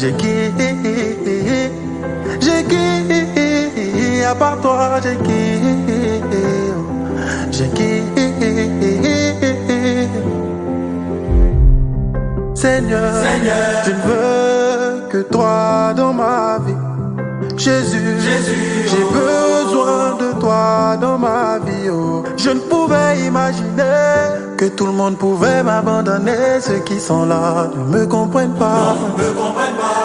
J'ai qui, à part toi, j'ai qui, Seigneur, je ne veux que toi dans ma vie. Jésus, j'ai besoin de toi dans ma vie. Oh. Je ne pouvais imaginer que tout le monde pouvait m'abandonner. Ceux qui sont là ne me comprennent pas.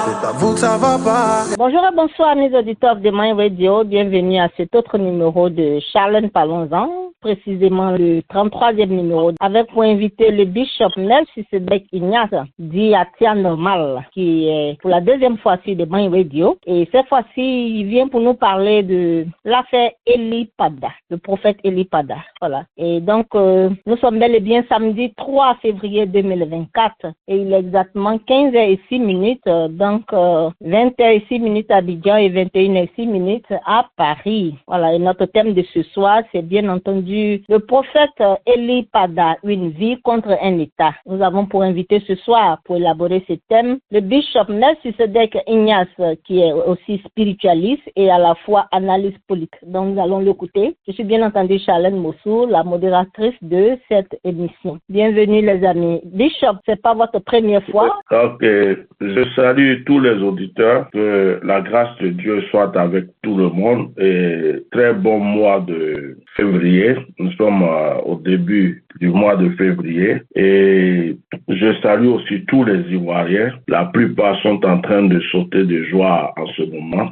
C'est à vous que ça va pas. Bonjour et bonsoir mes auditeurs de Mind Radio. Bienvenue à cet autre numéro de Charlène Parlons-en, précisément le 33e numéro, avec pour invité le bishop Melchisedec Ignace, dit à Tia Normal, qui est pour la deuxième fois-ci de Mind Radio. Et cette fois-ci, il vient pour nous parler de l'affaire Eli Pada, le prophète Eli Pada. Voilà. Et donc, nous sommes bel et bien samedi 3 février 2024 et il est exactement 15h06, donc 20h06 à Abidjan et 21h06 à Paris. Voilà. Et notre thème de ce soir, c'est bien entendu le prophète Eli Pada, une vie contre un État. Nous avons pour invité ce soir, pour élaborer ce thème, le bishop Melchisedec Ignace, qui est aussi spiritualiste et à la fois analyste politique. Donc nous allons l'écouter. Je suis bien entendu Charlène Mossou, la modératrice de cette émission. Bienvenue les amis. Bishop, c'est pas votre première fois. Ok, je salue tous les auditeurs, que la grâce de Dieu soit avec tout le monde et très bon mois de février. Nous sommes au début du mois de février et je salue aussi tous les Ivoiriens. La plupart sont en train de sauter de joie en ce moment.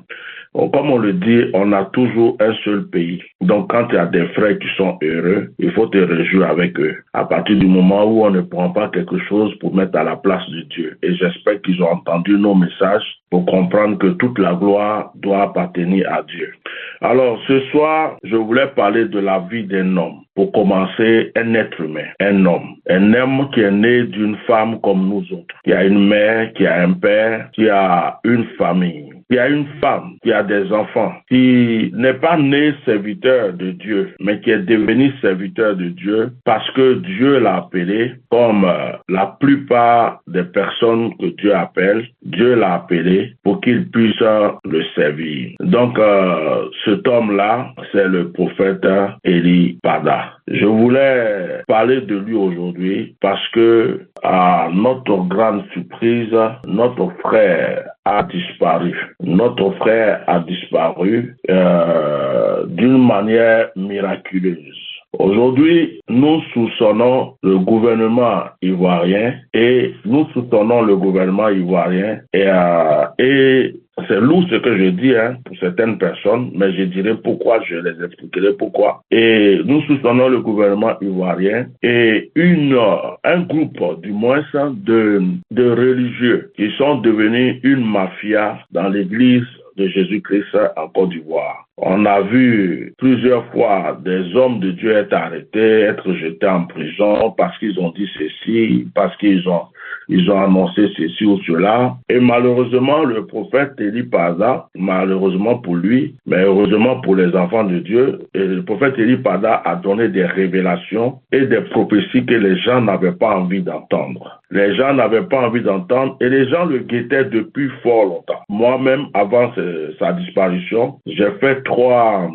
Bon, comme on le dit, on a toujours un seul pays. Donc, quand il y a des frères qui sont heureux, il faut te réjouir avec eux. À partir du moment où on ne prend pas quelque chose pour mettre à la place de Dieu. Et j'espère qu'ils ont entendu nos messages pour comprendre que toute la gloire doit appartenir à Dieu. Alors, ce soir, je voulais parler de la vie d'un homme. Pour commencer, un être humain, un homme qui est né d'une femme comme nous autres, qui a une mère, qui a un père, qui a une famille. Il y a une femme qui a des enfants, qui n'est pas né serviteur de Dieu, mais qui est devenu serviteur de Dieu parce que Dieu l'a appelé, comme la plupart des personnes que Dieu appelle, Dieu l'a appelé pour qu'il puisse le servir. Donc, cet homme-là, c'est le prophète Eli Pada. Je voulais parler de lui aujourd'hui parce que, à notre grande surprise, notre frère a disparu. Notre frère a disparu d'une manière miraculeuse. Aujourd'hui, nous soupçonnons le gouvernement ivoirien et c'est lourd ce que je dis pour certaines personnes, mais je dirai pourquoi, je les expliquerai pourquoi. Et nous soupçonnons le gouvernement ivoirien et un groupe, du moins, de religieux qui sont devenus une mafia dans l'église de Jésus-Christ en Côte d'Ivoire. On a vu plusieurs fois des hommes de Dieu être arrêtés, être jetés en prison parce qu'ils ont dit ceci, parce qu'ils ont annoncé ceci ou cela. Et malheureusement, le prophète Eli Pada, malheureusement pour lui, mais heureusement pour les enfants de Dieu, le prophète Eli Pada a donné des révélations et des prophéties que les gens n'avaient pas envie d'entendre. Les gens n'avaient pas envie d'entendre et les gens le guettaient depuis fort longtemps. Moi-même, avant sa disparition, j'ai fait trois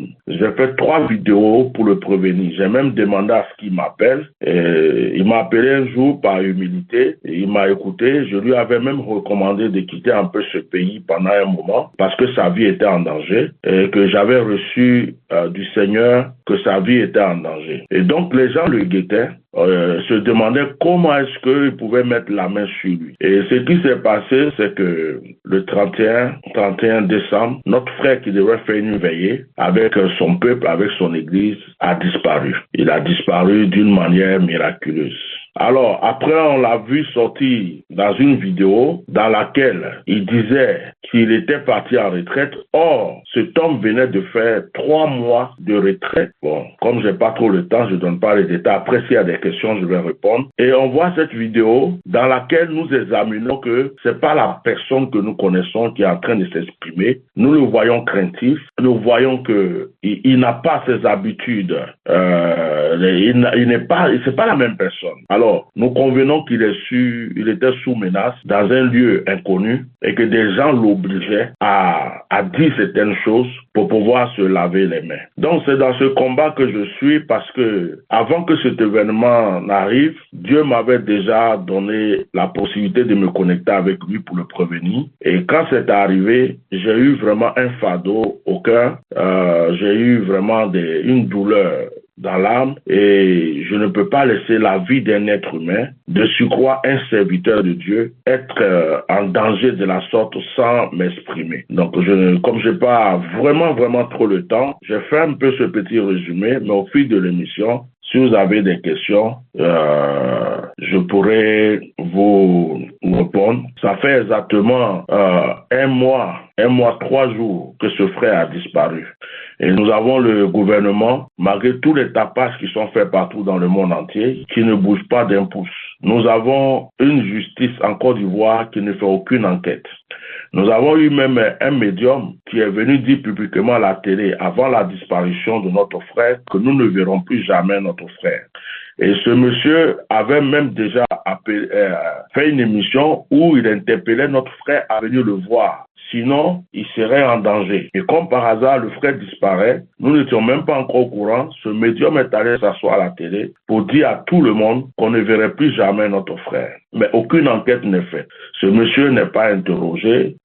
vidéos pour le prévenir. J'ai même demandé à ce qu'il m'appelle. Il m'a appelé un jour par humilité. Et il m'a écouté. Je lui avais même recommandé de quitter un peu ce pays pendant un moment parce que sa vie était en danger et que j'avais reçu du Seigneur que sa vie était en danger. Et donc les gens le guettaient. Se demandaient comment est-ce qu'ils pouvaient mettre la main sur lui. Et ce qui s'est passé, c'est que le 31 décembre, notre frère qui devait faire une veillée avec son peuple, avec son église, a disparu. Il a disparu d'une manière miraculeuse. Alors, après, on l'a vu sortir dans une vidéo dans laquelle il disait qu'il était parti en retraite. Or, cet homme venait de faire 3 mois de retraite. Bon, comme j'ai pas trop le temps, je donne pas les détails. Après, s'il y a des questions, je vais répondre. Et on voit cette vidéo dans laquelle nous examinons que c'est pas la personne que nous connaissons qui est en train de s'exprimer. Nous le voyons craintif. Nous voyons que il n'a pas ses habitudes. C'est pas la même personne. Alors, Alors, nous convenons qu'il était sous menace dans un lieu inconnu et que des gens l'obligeaient à dire certaines choses pour pouvoir se laver les mains. Donc, c'est dans ce combat que je suis parce que avant que cet événement n'arrive, Dieu m'avait déjà donné la possibilité de me connecter avec lui pour le prévenir. Et quand c'est arrivé, j'ai eu vraiment un fardeau au cœur. J'ai eu vraiment une douleur dans l'âme et je ne peux pas laisser la vie d'un être humain, de surcroît un serviteur de Dieu, être en danger de la sorte sans m'exprimer. Donc, comme je n'ai pas vraiment trop le temps, j'ai fait un peu ce petit résumé, mais au fil de l'émission, si vous avez des questions, je pourrais vous répondre. Ça fait exactement un mois, 3 jours que ce frère a disparu. Et nous avons le gouvernement, malgré tous les tapages qui sont faits partout dans le monde entier, qui ne bouge pas d'un pouce. Nous avons une justice en Côte d'Ivoire qui ne fait aucune enquête. Nous avons eu même un médium qui est venu dire publiquement à la télé, avant la disparition de notre frère, que nous ne verrons plus jamais notre frère. Et ce monsieur avait même déjà fait une émission où il interpellait notre frère à venir le voir. Sinon, il serait en danger. Et comme par hasard, le frère disparaît. Nous n'étions même pas encore au courant. Ce médium est allé s'asseoir à la télé pour dire à tout le monde qu'on ne verrait plus jamais notre frère. Mais aucune enquête n'est faite. Ce monsieur n'est pas interrogé.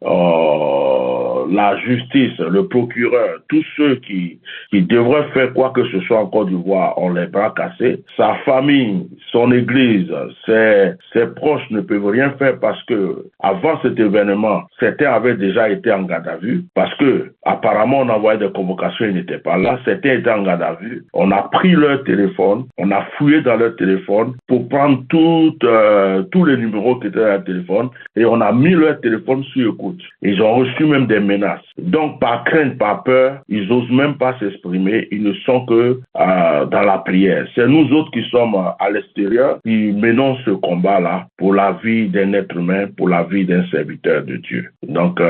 La justice, le procureur, tous ceux qui devraient faire quoi que ce soit en Côte d'Ivoire ont les bras cassés. Sa famille, son église, ses proches ne peuvent rien faire parce que avant cet événement, certains avaient déjà été en garde à vue parce que apparemment on envoyait des convocations, ils n'étaient pas là. Certains étaient en garde à vue. On a pris leur téléphone, on a fouillé dans leur téléphone pour prendre tous les numéros qui étaient dans leur téléphone et on a mis leur téléphone sur écoute. Ils ont reçu même des menaces. Donc, par crainte, par peur, ils n'osent même pas s'exprimer. Ils ne sont que dans la prière. C'est nous autres qui sommes à l'extérieur qui menons ce combat-là pour la vie d'un être humain, pour la vie d'un serviteur de Dieu. Donc,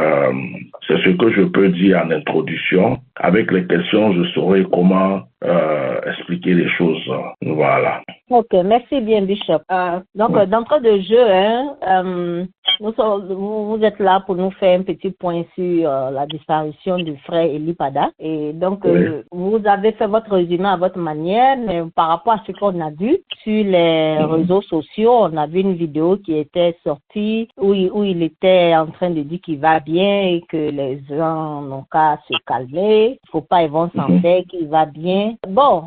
c'est ce que je peux dire en introduction. Avec les questions, je saurai comment expliquer les choses. Voilà. Ok, merci bien, Bishop. Donc, d'entrée de jeu, vous êtes là pour nous faire un petit point sur la disparition du frère Eli Pada. Et donc, vous avez fait votre résumé à votre manière, mais par rapport à ce qu'on a vu sur les réseaux sociaux, on a vu une vidéo qui était sortie où il était en train de dire qu'il va bien et que les gens n'ont qu'à se calmer. Il ne faut pas évancer qu'il va bien. Bon,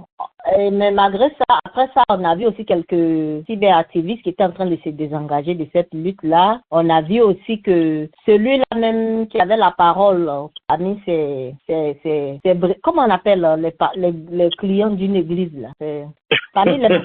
mais malgré ça, après ça, on a vu aussi quelques cyberactivistes qui étaient en train de se désengager de cette lutte-là. On a vu aussi que celui-là même qui avait la parole parmi comment on appelle les clients d'une église là. Parmi les...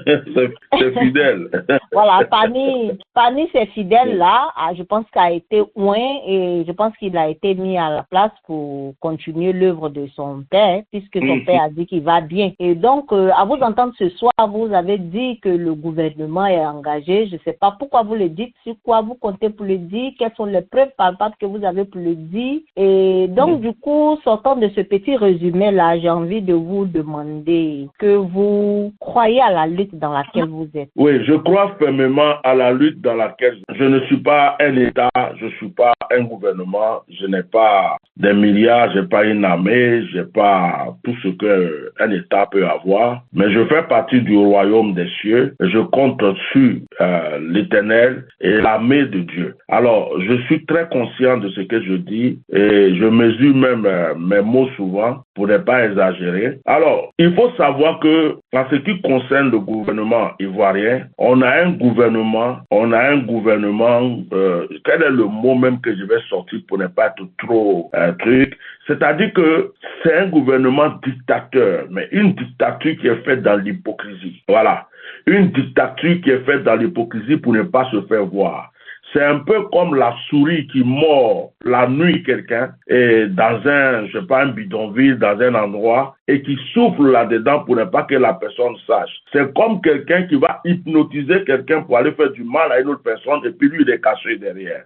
c'est fidèle. Voilà, parmi ces fidèles-là, je pense qu'il a été loin et je pense qu'il a été mis à la place pour continuer l'œuvre de son père, puisque son père a dit qu'il va bien. Et donc, à vous entendre ce soir, vous avez dit que le gouvernement est engagé. Je ne sais pas pourquoi vous le dites, sur quoi vous comptez pour le dire, quelles sont les preuves palpables que vous avez pour le dire. Et donc, du coup, sortant de ce petit résumé-là, j'ai envie de vous demander que vous croyez à la lutte dans laquelle vous êtes. Oui, je crois fermement à la lutte dans laquelle je ne suis pas un État, je ne suis pas un gouvernement, je n'ai pas des milliards, je n'ai pas une armée, je n'ai pas tout ce qu'un État peut avoir, mais je fais partie du royaume des cieux et je compte sur l'Éternel et l'armée de Dieu. Alors, je suis très conscient de ce que je dis et je mesure même mes mots souvent pour ne pas exagérer. Alors, il faut savoir que en ce qui concerne le gouvernement ivoirien, on a un gouvernement, quel est le mot même que je vais sortir pour ne pas être trop truc, c'est-à-dire que c'est un gouvernement dictateur, mais une dictature qui est faite dans l'hypocrisie. Voilà, une dictature qui est faite dans l'hypocrisie pour ne pas se faire voir. C'est un peu comme la souris qui mord la nuit quelqu'un et dans un bidonville, dans un endroit et qui souffle là-dedans pour ne pas que la personne sache. C'est comme quelqu'un qui va hypnotiser quelqu'un pour aller faire du mal à une autre personne et puis lui il est caché derrière.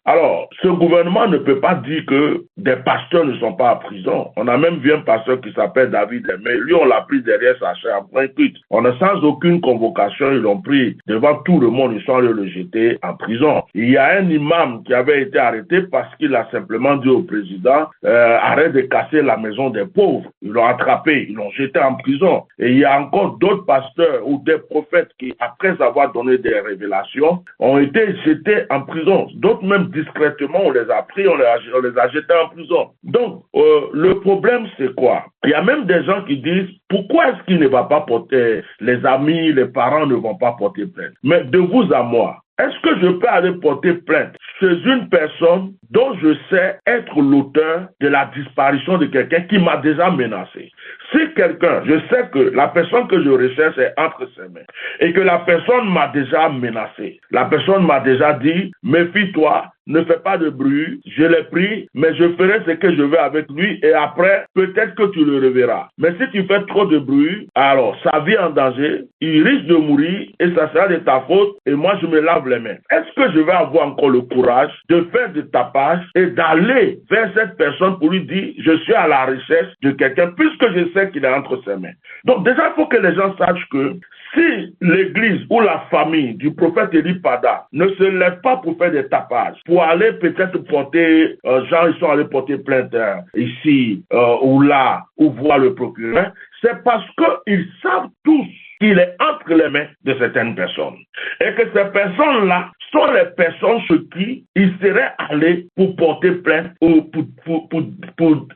Alors, ce gouvernement ne peut pas dire que des pasteurs ne sont pas en prison. On a même vu un pasteur qui s'appelle David Aimé. Lui, on l'a pris derrière sa chair en plein cuite. On a sans aucune convocation, ils l'ont pris devant tout le monde, ils sont allés le jeter en prison. Il y a un imam qui avait été arrêté parce qu'il a simplement dit au président, arrête de casser la maison des pauvres. Ils l'ont attrapé, ils l'ont jeté en prison. Et il y a encore d'autres pasteurs ou des prophètes qui, après avoir donné des révélations, ont été jetés en prison. D'autres même discrètement, on les a pris, on les a jetés en prison. Donc, le problème, c'est quoi? Il y a même des gens qui disent, pourquoi est-ce qu'il ne va pas porter, les amis, les parents ne vont pas porter plainte? Mais de vous à moi, est-ce que je peux aller porter plainte chez une personne dont je sais être l'auteur de la disparition de quelqu'un qui m'a déjà menacé? Si quelqu'un, je sais que la personne que je recherche est entre ses mains et que la personne m'a déjà menacé, la personne m'a déjà dit, méfie-toi, ne fais pas de bruit, je l'ai pris, mais je ferai ce que je veux avec lui et après, peut-être que tu le reverras. Mais si tu fais trop de bruit, alors sa vie est en danger, il risque de mourir et ça sera de ta faute et moi je me lave les mains. Est-ce que je vais avoir encore le courage de faire du tapage et d'aller vers cette personne pour lui dire, je suis à la recherche de quelqu'un puisque je sais qu'il est entre ses mains? Donc déjà, il faut que les gens sachent que si l'église ou la famille du prophète Eli Pada ne se lève pas pour faire des tapages, pour aller peut-être porter, genre ils sont allés porter plainte ici ou là, ou voir le procureur, c'est parce qu'ils savent tous qu'il est entre les mains de certaines personnes. Et que ces personnes-là sont les personnes sur qui ils seraient allés pour porter plainte ou pour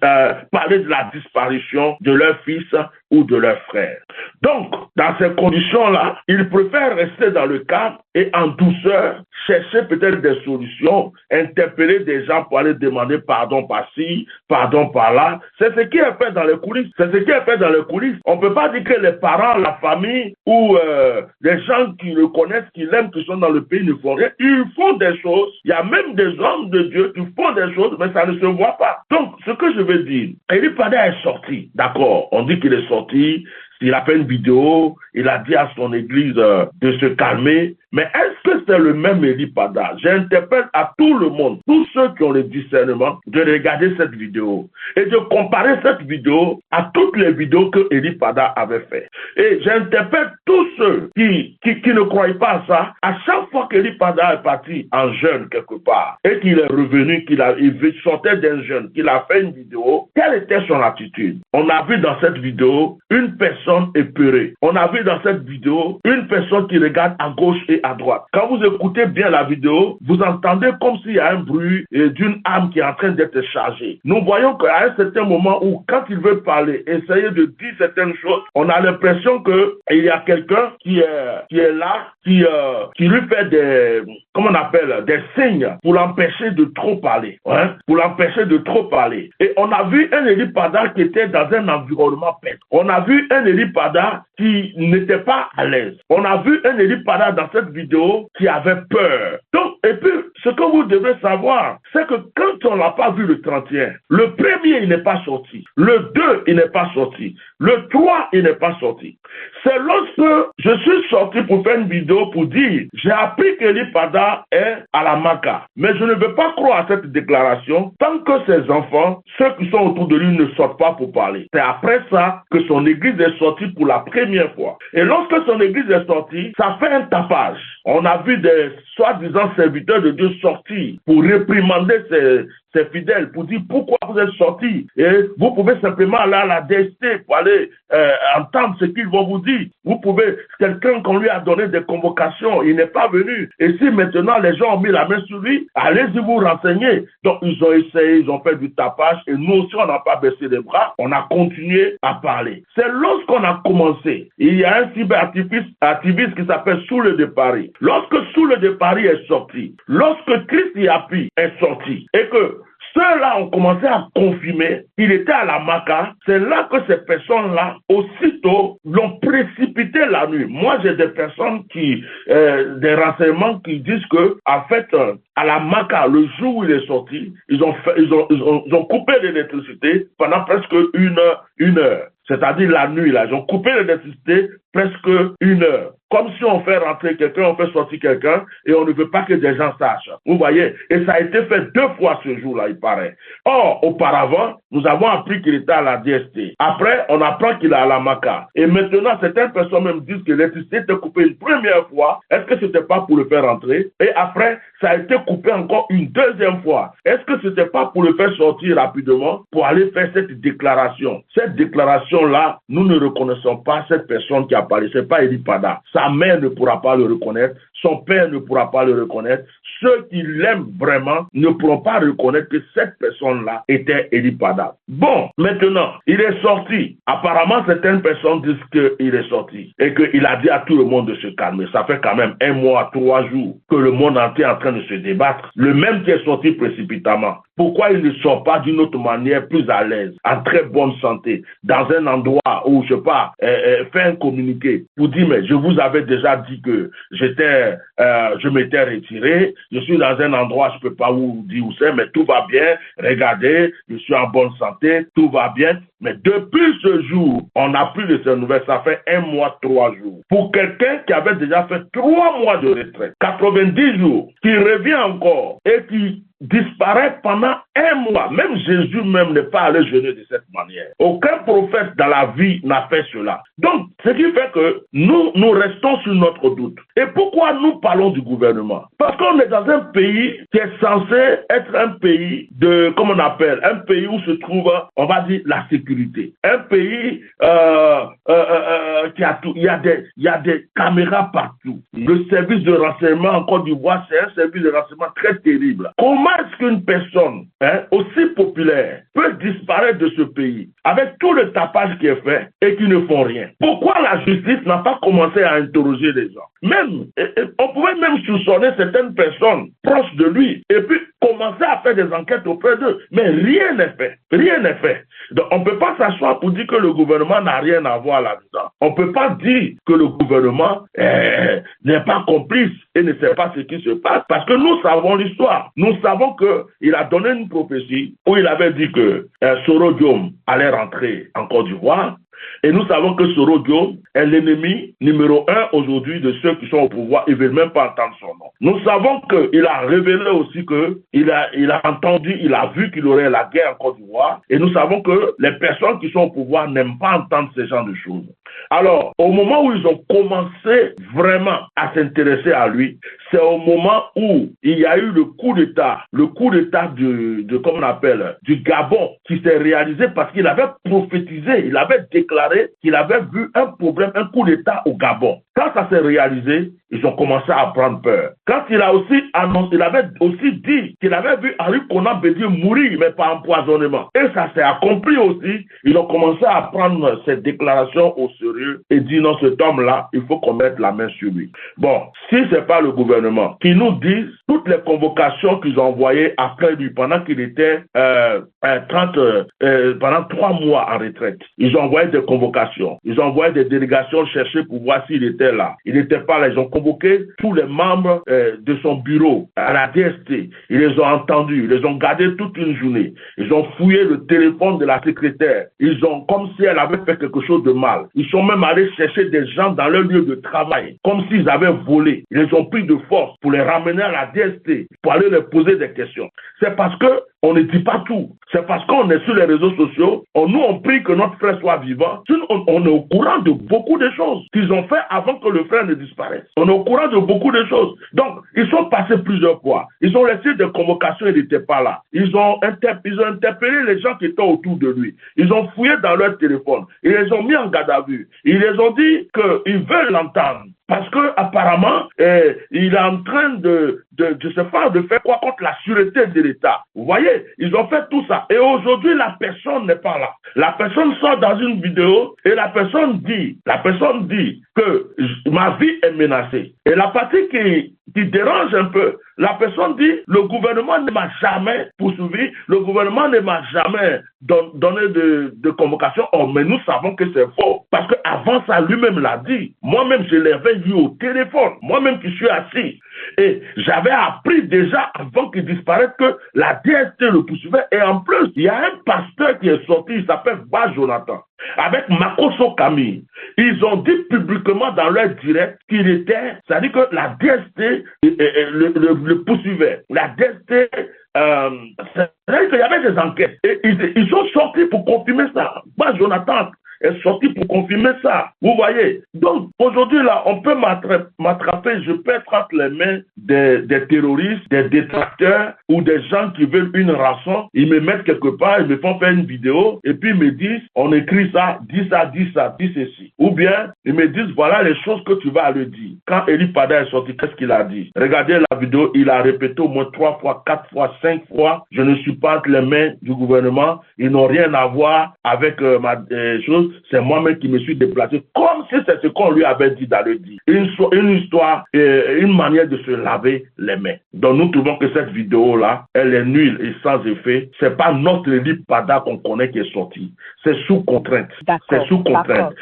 parler de la disparition de leur fils ou de leur frère. Donc, dans ces conditions-là, ils préfèrent rester dans le cadre et en douceur, chercher peut-être des solutions, interpeller des gens pour aller demander pardon par-ci, pardon par-là. C'est ce qui est fait dans les coulisses. C'est ce qui est fait dans les coulisses. On ne peut pas dire que les parents, la famille ou les gens qui le connaissent, qui l'aiment, qui sont dans le pays ne font rien. Ils font des choses. Il y a même des hommes de Dieu qui font des choses, mais ça ne se voit pas. Donc, ce que je veux dire, Eli Pada est sorti. D'accord, on dit qu'il est sorti. Il a fait une vidéo, il a dit à son église de se calmer. Mais est-ce que c'est le même Eli Pada? J'interpelle à tout le monde, tous ceux qui ont le discernement, de regarder cette vidéo et de comparer cette vidéo à toutes les vidéos que Eli Pada avait fait. Et j'interpelle tous ceux qui ne croient pas à ça. À chaque fois qu'Eli Pada est parti en jeûne quelque part et qu'il est revenu, il sortait d'un jeûne, qu'il a fait une vidéo, quelle était son attitude? On a vu dans cette vidéo une personne épeurée. On a vu dans cette vidéo une personne qui regarde à gauche et à droite. Quand vous écoutez bien la vidéo, vous entendez comme s'il y a un bruit d'une âme qui est en train d'être chargée. Nous voyons qu'à un certain moment où, quand il veut parler, essayer de dire certaines choses, on a l'impression qu'il y a quelqu'un qui est là, qui lui fait des, comment on appelle, des signes pour l'empêcher de trop parler. Hein? Pour l'empêcher de trop parler. Et on a vu un Eli Pada qui était dans un environnement paisible. On a vu un Eli Pada qui n'était pas à l'aise. On a vu un Eli Pada dans cette vidéo qui avait peur. Donc, et puis, ce que vous devez savoir, c'est que quand on n'a pas vu le 31, le premier, il n'est pas sorti. Le 2, il n'est pas sorti. Le 3, il n'est pas sorti. C'est lorsque je suis sorti pour faire une vidéo pour dire, j'ai appris qu'Eli Pada est à la Maka. Mais je ne veux pas croire à cette déclaration tant que ses enfants, ceux qui sont autour de lui, ne sortent pas pour parler. C'est après ça que son église est sortie pour la première fois. Et lorsque son église est sortie, ça fait un tapage. On a vu des soi-disant serviteurs de Dieu sortir pour réprimander ses fidèles, pour dire pourquoi vous êtes sortis. Et vous pouvez simplement aller à la DST pour aller entendre ce qu'ils vont vous dire. Vous pouvez, quelqu'un qu'on lui a donné des convocations, il n'est pas venu. Et si maintenant les gens ont mis la main sur lui, allez-y vous renseigner. Donc ils ont essayé, ils ont fait du tapage et nous aussi on n'a pas baissé les bras, on a continué à parler. C'est lorsqu'on a commencé, il y a un cyberactiviste qui s'appelle Soule de Paris. Lorsque Soule de Paris est sorti, lorsque Christ Yapi est sorti et que ceux-là ont commencé à confirmer qu'il était à la Maka. C'est là que ces personnes-là, aussitôt, l'ont précipité la nuit. Moi, j'ai des personnes des renseignements qui disent que, en fait, à la Maka, le jour où il est sorti, ils ont coupé l'électricité pendant presque une heure. C'est-à-dire la nuit, là. Ils ont coupé l'électricité presque une heure. comme si on fait rentrer quelqu'un, on fait sortir quelqu'un, et on ne veut pas que des gens sachent. Vous voyez? Et ça a été fait 2 fois ce jour-là, il paraît. Or, auparavant, nous avons appris qu'il était à la DST. Après, on apprend qu'il est à la MACA. Et maintenant, certaines personnes même disent que l'électricité était coupée une première fois. Est-ce que ce n'était pas pour le faire rentrer? Et après, ça a été coupé encore une deuxième fois. Est-ce que ce n'était pas pour le faire sortir rapidement pour aller faire cette déclaration? Cette déclaration-là, nous ne reconnaissons pas cette personne qui a parlé. Ce n'est pas Eli Pada. Sa mère ne pourra pas le reconnaître. Son père ne pourra pas le reconnaître. Ceux qui l'aiment vraiment ne pourront pas reconnaître que cette personne-là était Eli Pada. Bon, maintenant, il est sorti. Apparemment, certaines personnes disent qu'il est sorti et qu'il a dit à tout le monde de se calmer. Ça fait quand même 1 mois, 3 jours que le monde entier est en train de se débattre. Le même qui est sorti précipitamment. Pourquoi il ne sort pas d'une autre manière plus à l'aise, en très bonne santé, dans un endroit où, je sais pas, fait un communiqué pour dire, mais je vous avais déjà dit que je m'étais retiré, je suis dans un endroit, je peux pas vous dire où c'est, mais tout va bien, regardez, je suis en bonne santé, tout va bien. Mais depuis ce jour, on n'a plus de ces nouvelles, ça fait 1 mois, 3 jours. Pour quelqu'un qui avait déjà fait 3 mois de retraite, 90 jours, qui revient encore et qui disparaît pendant 1 mois. Même Jésus même n'est pas allé jeûner de cette manière. Aucun prophète dans la vie n'a fait cela. Donc, ce qui fait que nous restons sur notre doute. Et pourquoi nous parlons du gouvernement? Parce qu'on est dans un pays qui est censé être un pays de, comment on appelle, un pays où se trouve, on va dire, la sécurité. Un pays qui a tout. Il y a des caméras partout. Le service de renseignement en Côte d'Ivoire, c'est un service de renseignement très terrible. Comment est-ce qu'une personne aussi populaire peut disparaître de ce pays avec tout le tapage qui est fait et qui ne font rien? Pourquoi la justice n'a pas commencé à interroger les gens? Même, on pouvait même soupçonner certaines personnes proches de lui et puis commencer à faire des enquêtes auprès d'eux. Mais rien n'est fait. Rien n'est fait. Donc, on ne peut pas s'asseoir pour dire que le gouvernement n'a rien à voir là-dedans. On ne peut pas dire que le gouvernement n'est pas complice et ne sait pas ce qui se passe parce que nous savons l'histoire. Nous savons qu'il a donné une prophétie où il avait dit que Soro Diom allait rentrer en Côte d'Ivoire. Et nous savons que Soro Diom est l'ennemi numéro 1 aujourd'hui de ceux qui sont au pouvoir. Ils ne veulent même pas entendre son nom. Nous savons qu'il a révélé aussi qu'il a entendu, il a vu qu'il aurait la guerre en Côte d'Ivoire. Et nous savons que les personnes qui sont au pouvoir n'aiment pas entendre ce genre de choses. Alors, au moment où ils ont commencé vraiment à s'intéresser à lui, c'est au moment où il y a eu le coup d'État de comment on appelle, du Gabon qui s'est réalisé parce qu'il avait prophétisé, il avait déclaré qu'il avait vu un problème, un coup d'État au Gabon. Quand ça s'est réalisé, ils ont commencé à prendre peur. Quand il a aussi annoncé, il avait aussi dit qu'il avait vu Henri Konan Bédié mourir, mais par empoisonnement. Et ça s'est accompli aussi. Ils ont commencé à prendre cette déclaration au sérieux et dire non, cet homme-là, il faut qu'on mette la main sur lui. Bon, si c'est pas le gouvernement qui nous dise toutes les convocations qu'ils ont envoyées après lui pendant qu'il était pendant 3 mois en retraite. Ils ont envoyé des convocations. Ils ont envoyé des délégations chercher pour voir s'il était là. Il n'était pas là. Ils ont convoqué tous les membres de son bureau à la DST. Ils les ont entendus. Ils les ont gardés toute une journée. Ils ont fouillé le téléphone de la secrétaire. Ils ont, comme si elle avait fait quelque chose de mal. Ils sont même allés chercher des gens dans leur lieu de travail, comme s'ils avaient volé. Ils les ont pris de force pour les ramener à la DST, pour aller leur poser des questions. C'est parce que on ne dit pas tout. C'est parce qu'on est sur les réseaux sociaux, nous on prie que notre frère soit vivant. On est au courant de beaucoup de choses qu'ils ont fait avant que le frère ne disparaisse. On est au courant de beaucoup de choses. Donc, ils sont passés plusieurs fois. Ils ont laissé des convocations, ils n'étaient pas là. Ils ont interpellé les gens qui étaient autour de lui. Ils ont fouillé dans leur téléphone. Ils les ont mis en garde à vue. Ils les ont dit qu'ils veulent l'entendre. Parce que apparemment, il est en train de faire quoi contre la sûreté de l'État. Vous voyez, ils ont fait tout ça. Et aujourd'hui, la personne n'est pas là. La personne sort dans une vidéo et la personne dit que ma vie est menacée. Et la partie qui dérange un peu, la personne dit, le gouvernement ne m'a jamais poursuivi, le gouvernement ne m'a jamais donné de convocation. Oh, mais nous savons que c'est faux. Parce qu'avant ça, lui-même l'a dit. Moi-même, je l'avais vu au téléphone. Moi-même qui suis assis. Et j'avais appris déjà avant qu'il disparaisse que la DST le poursuivait. Et en plus, il y a un pasteur qui est sorti, il s'appelle Bas Jonathan, avec Makoso Camille. Ils ont dit publiquement dans leur direct qu'il était, c'est-à-dire que la DST le poursuivait. La DST, c'est-à-dire qu'il y avait des enquêtes. Et ils sont sortis pour confirmer ça. Bas Jonathan est sorti pour confirmer ça. Vous voyez? Donc, aujourd'hui, là, on peut m'attraper, je peux être entre les mains des terroristes, des détracteurs ou des gens qui veulent une rançon. Ils me mettent quelque part, ils me font faire une vidéo et puis ils me disent, on écrit ça, dis ceci. Ou bien, ils me disent, voilà les choses que tu vas aller dire. Quand Eli Pada est sorti, qu'est-ce qu'il a dit? Regardez la vidéo, il a répété au moins 3 fois, 4 fois, 5 fois, je ne suis pas entre les mains du gouvernement, ils n'ont rien à voir avec ma chose. C'est moi-même qui me suis déplacé, comme si c'est ce qu'on lui avait dit d'aller dire. Une histoire, une manière de se laver les mains. Donc nous trouvons que cette vidéo-là, elle est nulle et sans effet. C'est pas notre Eli Pada qu'on connaît qui est sorti. C'est sous contrainte. C'est sous contrainte.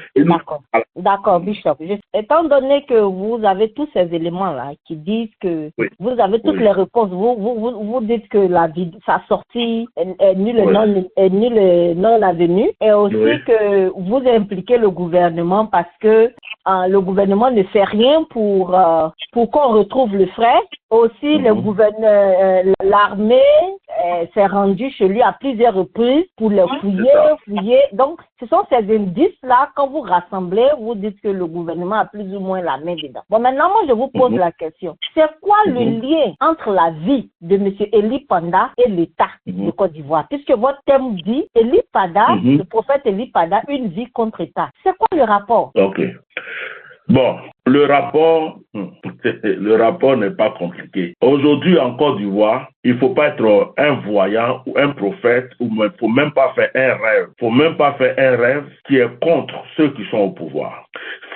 D'accord, Bishop. Étant donné que vous avez tous ces éléments-là qui disent que vous avez toutes les réponses, vous dites que sa sortie est nulle et non la venue, et aussi que vous impliquez le gouvernement parce que le gouvernement ne fait rien pour qu'on retrouve le frère. Aussi, l'armée s'est rendue chez lui à plusieurs reprises pour le fouiller. Donc, ce sont ces indices-là, quand vous rassemblez, vous dites que le gouvernement a plus ou moins la main dedans. Bon, maintenant, moi, je vous pose la question. C'est quoi le lien entre la vie de M. Eli Pada et l'État de Côte d'Ivoire? Puisque votre thème dit Eli Pada, le prophète Eli Pada, une vie contre État. C'est quoi le rapport? Ok. Bon, le rapport n'est pas compliqué. Aujourd'hui, en Côte d'Ivoire, il ne faut pas être un voyant ou un prophète, ou il ne faut même pas faire un rêve. Il ne faut même pas faire un rêve qui est contre ceux qui sont au pouvoir.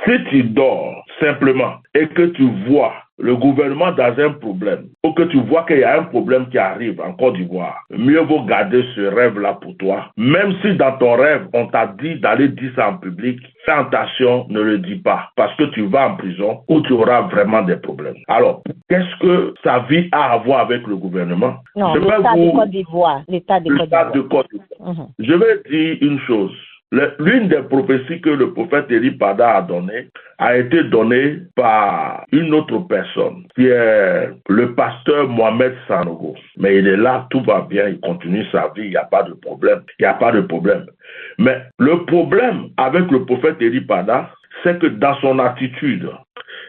Si tu dors simplement et que tu vois le gouvernement dans un problème, ou que tu vois qu'il y a un problème qui arrive en Côte d'Ivoire, mieux vaut garder ce rêve-là pour toi. Même si dans ton rêve, on t'a dit d'aller dire ça en public, fais attention, ne le dis pas, parce que tu vas en prison ou tu auras vraiment des problèmes. Alors, qu'est-ce que sa vie a à voir avec le gouvernement? Non, l'État de Côte d'Ivoire. L'État de Côte d'Ivoire. Je vais dire une chose. L'une des prophéties que le prophète Eli Pada a données a été donnée par une autre personne, qui est le pasteur Mohamed Sanogo. Mais il est là, tout va bien, il continue sa vie, il n'y a pas de problème. Il n'y a pas de problème. Mais le problème avec le prophète Eli Pada, c'est que dans son attitude,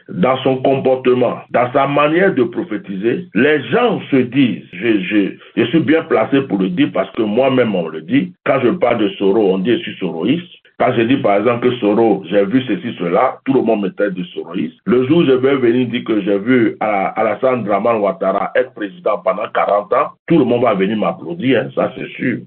dans son comportement, dans sa manière de prophétiser, les gens se disent, je suis bien placé pour le dire parce que moi-même on le dit, quand je parle de Soro, on dit je suis soroïste. Quand je dis par exemple que Soro, j'ai vu ceci, cela, tout le monde me traite de soroïste. Le jour où je vais venir dire que j'ai vu Alassane Dramane Ouattara être président pendant 40 ans, tout le monde va venir m'applaudir, hein, ça c'est sûr.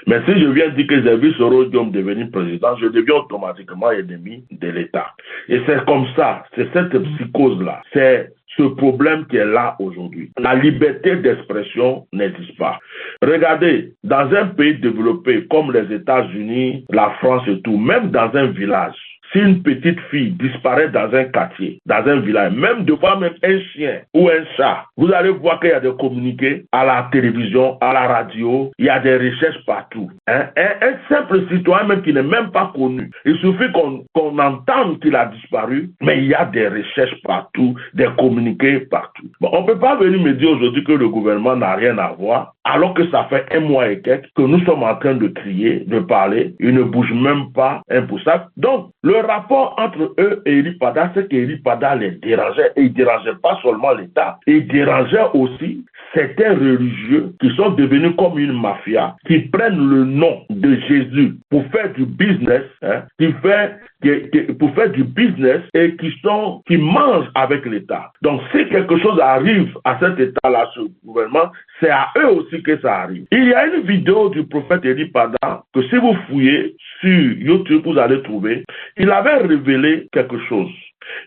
Mais si je viens dire que j'ai vu Soro Diom devenir président, je deviens automatiquement ennemi de l'État. Et c'est comme ça, c'est cette psychose-là, c'est ce problème qui est là aujourd'hui. La liberté d'expression n'existe pas. Regardez, dans un pays développé comme les États-Unis, la France et tout, même dans un village, si une petite fille disparaît dans un quartier, dans un village, même devant même un chien ou un chat, vous allez voir qu'il y a des communiqués à la télévision, à la radio, il y a des recherches partout. Un simple citoyen même qui n'est même pas connu, il suffit qu'on entende qu'il a disparu, mais il y a des recherches partout, des communiqués partout. Bon, on ne peut pas venir me dire aujourd'hui que le gouvernement n'a rien à voir, alors que ça fait 1 mois et quelques que nous sommes en train de crier, de parler, ils ne bougent même pas un poussage. Donc, le rapport entre eux et Eli Pada, c'est qu'Eli Pada les dérangeait, et il ne dérangeait pas seulement l'État, il dérangeait aussi certains religieux qui sont devenus comme une mafia, qui prennent le nom de Jésus pour faire du business, hein, pour faire du business et qui mangent avec l'État. Donc, si quelque chose arrive à cet État-là, ce gouvernement, c'est à eux aussi que ça arrive. Il y a une vidéo du prophète Eli Pada que si vous fouillez sur YouTube, vous allez trouver. Il avait révélé quelque chose.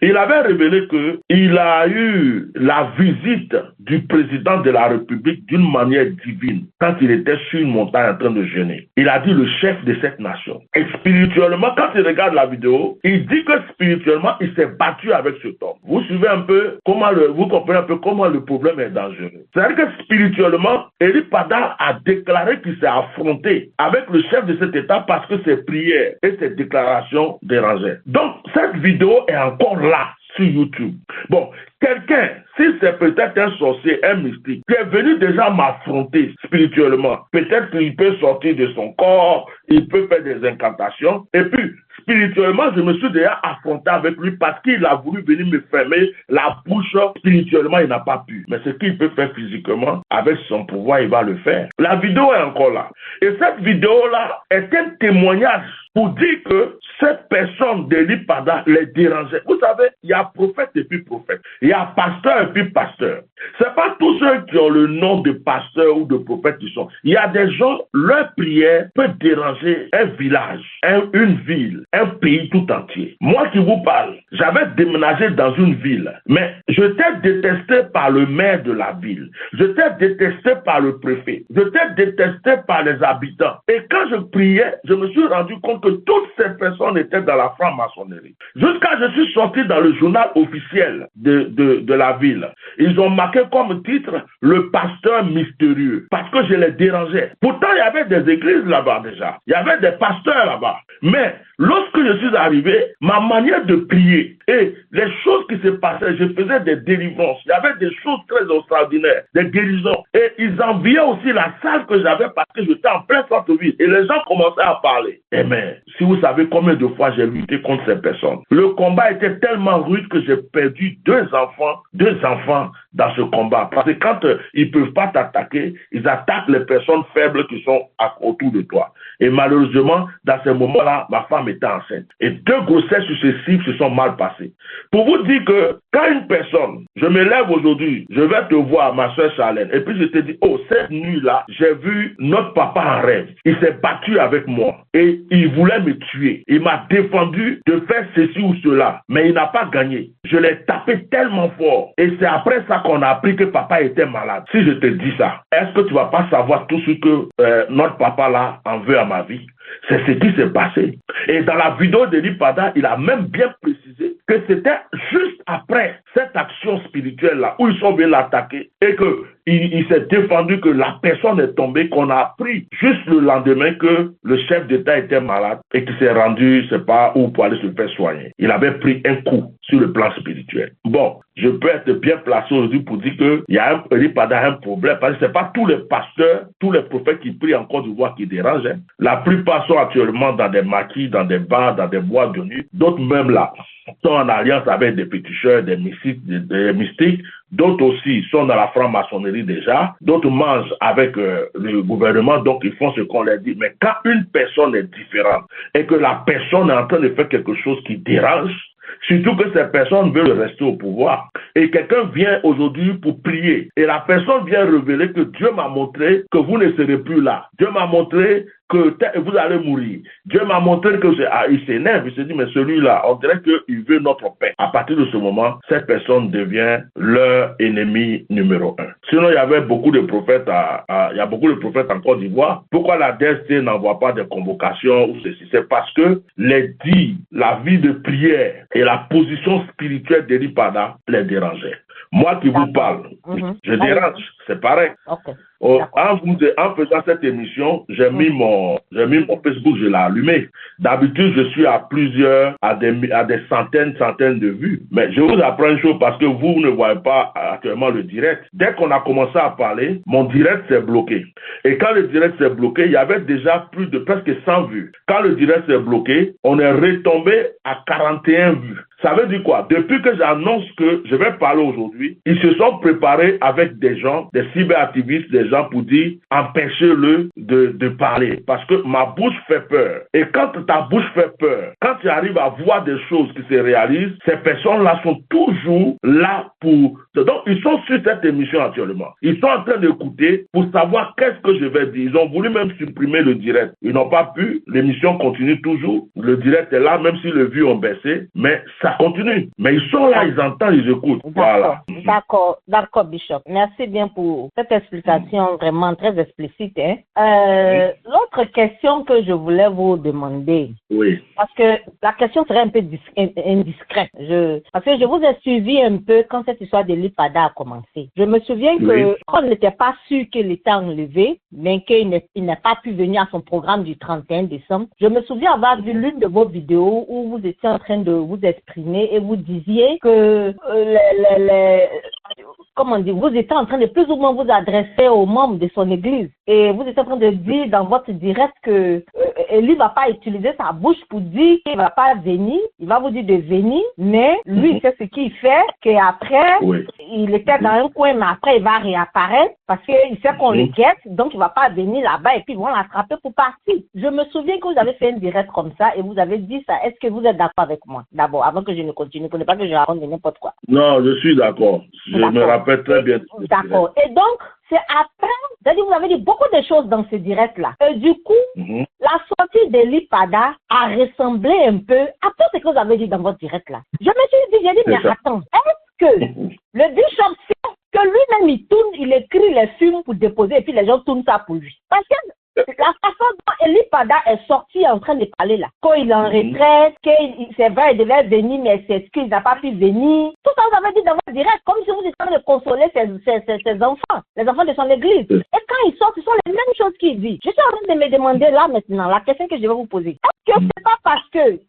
Il avait révélé qu'il a eu la visite du président de la République d'une manière divine quand il était sur une montagne en train de jeûner. Il a dit le chef de cette nation. Et spirituellement, quand il regarde la vidéo, il dit que spirituellement, il s'est battu avec cet homme. Vous suivez un peu vous comprenez un peu comment le problème est dangereux. C'est-à-dire que spirituellement, Eli Pada a déclaré qu'il s'est affronté avec le chef de cet État parce que ses prières et ses déclarations dérangeaient. Donc, cette vidéo est encore là sur YouTube. Bon, quelqu'un, si c'est peut-être un sorcier, un mystique, qui est venu déjà m'affronter spirituellement, peut-être qu'il peut sortir de son corps, il peut faire des incantations, et puis, spirituellement, je me suis déjà affronté avec lui parce qu'il a voulu venir me fermer la bouche. Spirituellement, il n'a pas pu. Mais ce qu'il peut faire physiquement, avec son pouvoir, il va le faire. La vidéo est encore là. Et cette vidéo-là est un témoignage pour dire que cette personne d'Eli Pada les dérangeait. Vous savez, il y a prophète et puis prophète. Il y a pasteur et puis pasteur. C'est pas tous ceux qui ont le nom de pasteur ou de prophète qui sont. Il y a des gens, leur prière peut déranger un village, une ville, un pays tout entier. Moi qui vous parle, j'avais déménagé dans une ville, mais j'étais détesté par le maire de la ville. J'étais détesté par le préfet. J'étais détesté par les habitants. Et quand je priais, je me suis rendu compte que toutes ces personnes étaient dans la franc-maçonnerie. Jusqu'à ce que je suis sorti dans le journal officiel de la ville. Ils ont marqué comme titre « Le pasteur mystérieux » parce que je les dérangeais. Pourtant, il y avait des églises là-bas déjà. Il y avait des pasteurs là-bas. Mais lorsque je suis arrivé, ma manière de prier et les choses qui se passaient, je faisais des délivrances. Il y avait des choses très extraordinaires, des guérisons. Et ils enviaient aussi la salle que j'avais parce que j'étais en plein centre-ville. Et les gens commençaient à parler. Eh bien, si vous savez combien de fois j'ai lutté contre ces personnes, le combat était tellement rude que j'ai perdu deux enfants dans ce combat. Parce que quand ils ne peuvent pas t'attaquer, ils attaquent les personnes faibles qui sont autour de toi. Et malheureusement, dans ce moment-là, ma femme était enceinte. Et 2 grossesses successives se sont mal passées. Pour vous dire que quand une personne, je me lève aujourd'hui, je vais te voir, ma soeur Charlène, et puis je te dis, oh, cette nuit-là, j'ai vu notre papa en rêve. Il s'est battu avec moi et il voulait me tuer. Il m'a défendu de faire ceci ou cela, mais il n'a pas gagné. Je l'ai tapé tellement fort. Et c'est après ça qu'on a appris que papa était malade. Si je te dis ça, est-ce que tu vas pas savoir tout ce que notre papa là en veut à ma vie? C'est ce qui s'est passé. Et dans la vidéo d'Eli Pada, il a même bien précisé que c'était juste après cette action spirituelle-là où ils sont venus l'attaquer et qu'il s'est défendu que la personne est tombée, qu'on a appris juste le lendemain que le chef d'État était malade et qu'il s'est rendu, je ne sais pas où, pour aller se faire soigner. Il avait pris un coup sur le plan spirituel. Bon, je peux être bien placé aujourd'hui pour dire qu'il y a Eli Pada un problème parce que ce n'est pas tous les pasteurs, tous les prophètes qui prient en Côte d'Ivoire qui dérangent. Hein. La plupart sont actuellement dans des maquis, dans des bars, dans des boîtes de nuit. D'autres même là sont en alliance avec des péticheurs, des mystiques. D'autres aussi sont dans la franc-maçonnerie déjà. D'autres mangent avec le gouvernement, donc ils font ce qu'on leur dit. Mais quand une personne est différente et que la personne est en train de faire quelque chose qui dérange, surtout que ces personnes veulent rester au pouvoir. Et quelqu'un vient aujourd'hui pour prier. Et la personne vient révéler que Dieu m'a montré que vous ne serez plus là. Dieu m'a montré que vous allez mourir. Dieu m'a montré que il s'énerve, il se dit, mais celui-là, on dirait qu'il veut notre paix. À partir de ce moment, cette personne devient leur ennemi numéro 1. Sinon, il y avait beaucoup de prophètes il y a beaucoup de prophètes en Côte d'Ivoire. Pourquoi la DST n'envoie pas de convocations ou ceci? C'est parce que la vie de prière et la position spirituelle d'Eli Pada les dérangeaient. Moi qui vous parle, je dérange, c'est pareil. Okay. En faisant cette émission, j'ai mis mon Facebook, je l'ai allumé. D'habitude, je suis à des centaines de vues. Mais je vous apprends une chose parce que vous ne voyez pas actuellement le direct. Dès qu'on a commencé à parler, mon direct s'est bloqué. Et quand le direct s'est bloqué, il y avait déjà plus de presque 100 vues. Quand le direct s'est bloqué, on est retombé à 41 vues. Ça veut dire quoi? Depuis que j'annonce que je vais parler aujourd'hui, ils se sont préparés avec des gens, des cyberactivistes, des gens pour dire empêchez-le de parler. Parce que ma bouche fait peur. Et quand ta bouche fait peur, quand tu arrives à voir des choses qui se réalisent, ces personnes-là sont toujours là pour... Donc, ils sont sur cette émission actuellement. Ils sont en train d'écouter pour savoir qu'est-ce que je vais dire. Ils ont voulu même supprimer le direct. Ils n'ont pas pu. L'émission continue toujours. Le direct est là, même si les vues ont baissé. Mais ça ça continue. Mais ils sont là, ils entendent, ils écoutent. Voilà. D'accord, Bishop. Merci bien pour cette explication vraiment très explicite. Hein. L'autre question que je voulais vous demander, oui. Parce que la question serait un peu indiscrète. Parce que je vous ai suivi un peu quand cette histoire de l'IPADA a commencé. Je me souviens qu'on n'était pas sûr qu'il était enlevé, mais qu'il n'a pas pu venir à son programme du 31 décembre. Je me souviens avoir vu l'une de vos vidéos où vous étiez en train de vous exprimer et vous disiez que vous étiez en train de plus ou moins vous adresser aux membres de son église. Et vous étiez en train de dire dans votre direct que lui ne va pas utiliser sa bouche pour dire qu'il ne va pas venir. Il va vous dire de venir, mais lui, c'est ce qu'il fait, qu'après, il était dans un coin, mais après, il va réapparaître parce qu'il sait qu'on le guette, donc il ne va pas venir là-bas et puis ils vont l'attraper pour partir. Je me souviens que vous avez fait un direct comme ça et vous avez dit ça. Est-ce que vous êtes d'accord avec moi? D'abord, avant que je ne continue, pour ne pas que je raconte n'importe quoi. Non, je suis d'accord. Je me rappelle très bien. D'accord. Et donc, c'est après, c'est-à-dire vous avez dit beaucoup de choses dans ce direct-là. Et du coup, la sortie de l'IPADA a ressemblé un peu à tout ce que vous avez dit dans votre direct-là. Je me suis dit, mais attends, est-ce que le bishop sait que lui-même il tourne, il écrit les films pour déposer et puis les gens tournent ça pour lui? Parce que la façon dont l'IPADA est sorti en train de parler là, quand il est en retraite, c'est vrai, il devait venir, mais c'est qu'il n'a pas pu venir. Tout ça, vous avez dit dans votre direct, comme si vous étiez en train de consoler ses enfants, les enfants de son église. Et quand ils sortent, ce sont les mêmes choses qu'il dit. Je suis en train de me demander là maintenant, la question que je vais vous poser. Est-ce que c'est pas parce que,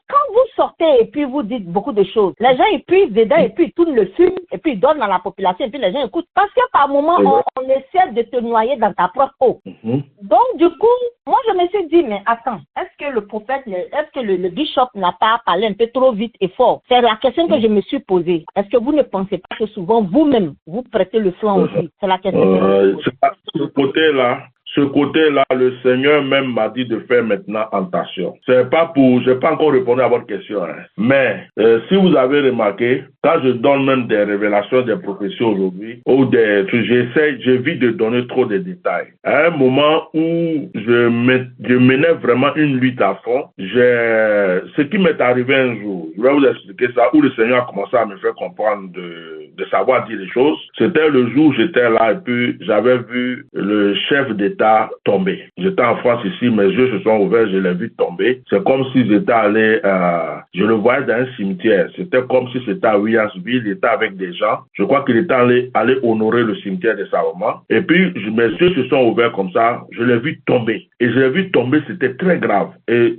quand vous sortez et puis vous dites beaucoup de choses, les gens ils puissent dedans et puis ils tournent le film et puis ils donnent dans la population et puis les gens écoutent. Parce que par moment, on essaie de te noyer dans ta propre eau. Donc, du coup, moi, je me suis dit, mais attends, est-ce que le prophète, est-ce que le bishop n'a pas parlé un peu trop vite et fort? C'est la question que je me suis posée. Est-ce que vous ne pensez pas que souvent, vous-même, vous prêtez le flanc aussi? C'est la question que je me suis posée. Ce côté-là, le Seigneur même m'a dit de faire maintenant attention. C'est pas pour, j'ai pas encore répondu à votre question, hein. Mais si vous avez remarqué, quand je donne même des révélations des prophéties aujourd'hui, ou j'évite de donner trop de détails. À un moment où je menais vraiment une lutte à fond, ce qui m'est arrivé un jour, je vais vous expliquer ça, où le Seigneur a commencé à me faire comprendre de savoir dire les choses. C'était le jour où j'étais là et puis j'avais vu le chef d'État tomber. J'étais en France ici, mes yeux se sont ouverts, je l'ai vu tomber. C'est comme si j'étais allé, je le voyais dans un cimetière. C'était comme si c'était à Williamsville, il était avec des gens. Je crois qu'il était allé honorer le cimetière de sa maman. Et puis, mes yeux se sont ouverts comme ça, je l'ai vu tomber. Et je l'ai vu tomber, c'était très grave. Et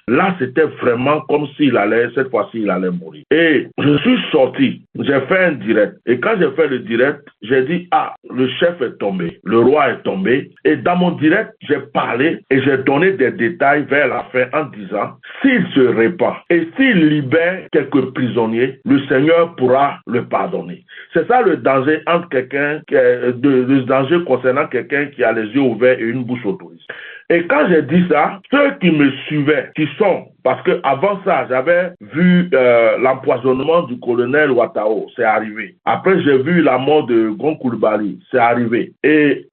là, c'était vraiment comme cette fois-ci, il allait mourir. Et je suis sorti, j'ai fait un direct. Et quand j'ai fait le direct, j'ai dit, le chef est tombé, le roi est tombé. Et dans mon direct, j'ai parlé et j'ai donné des détails vers la fin en disant, s'il se répand et s'il libère quelques prisonniers, le Seigneur pourra le pardonner. C'est ça le danger entre le danger concernant quelqu'un qui a les yeux ouverts et une bouche autorisée. Et quand j'ai dit ça, ceux qui me suivaient, parce que avant ça, j'avais vu l'empoisonnement du colonel Ouattao, c'est arrivé. Après, j'ai vu la mort de Gon Coulibaly, c'est arrivé. Et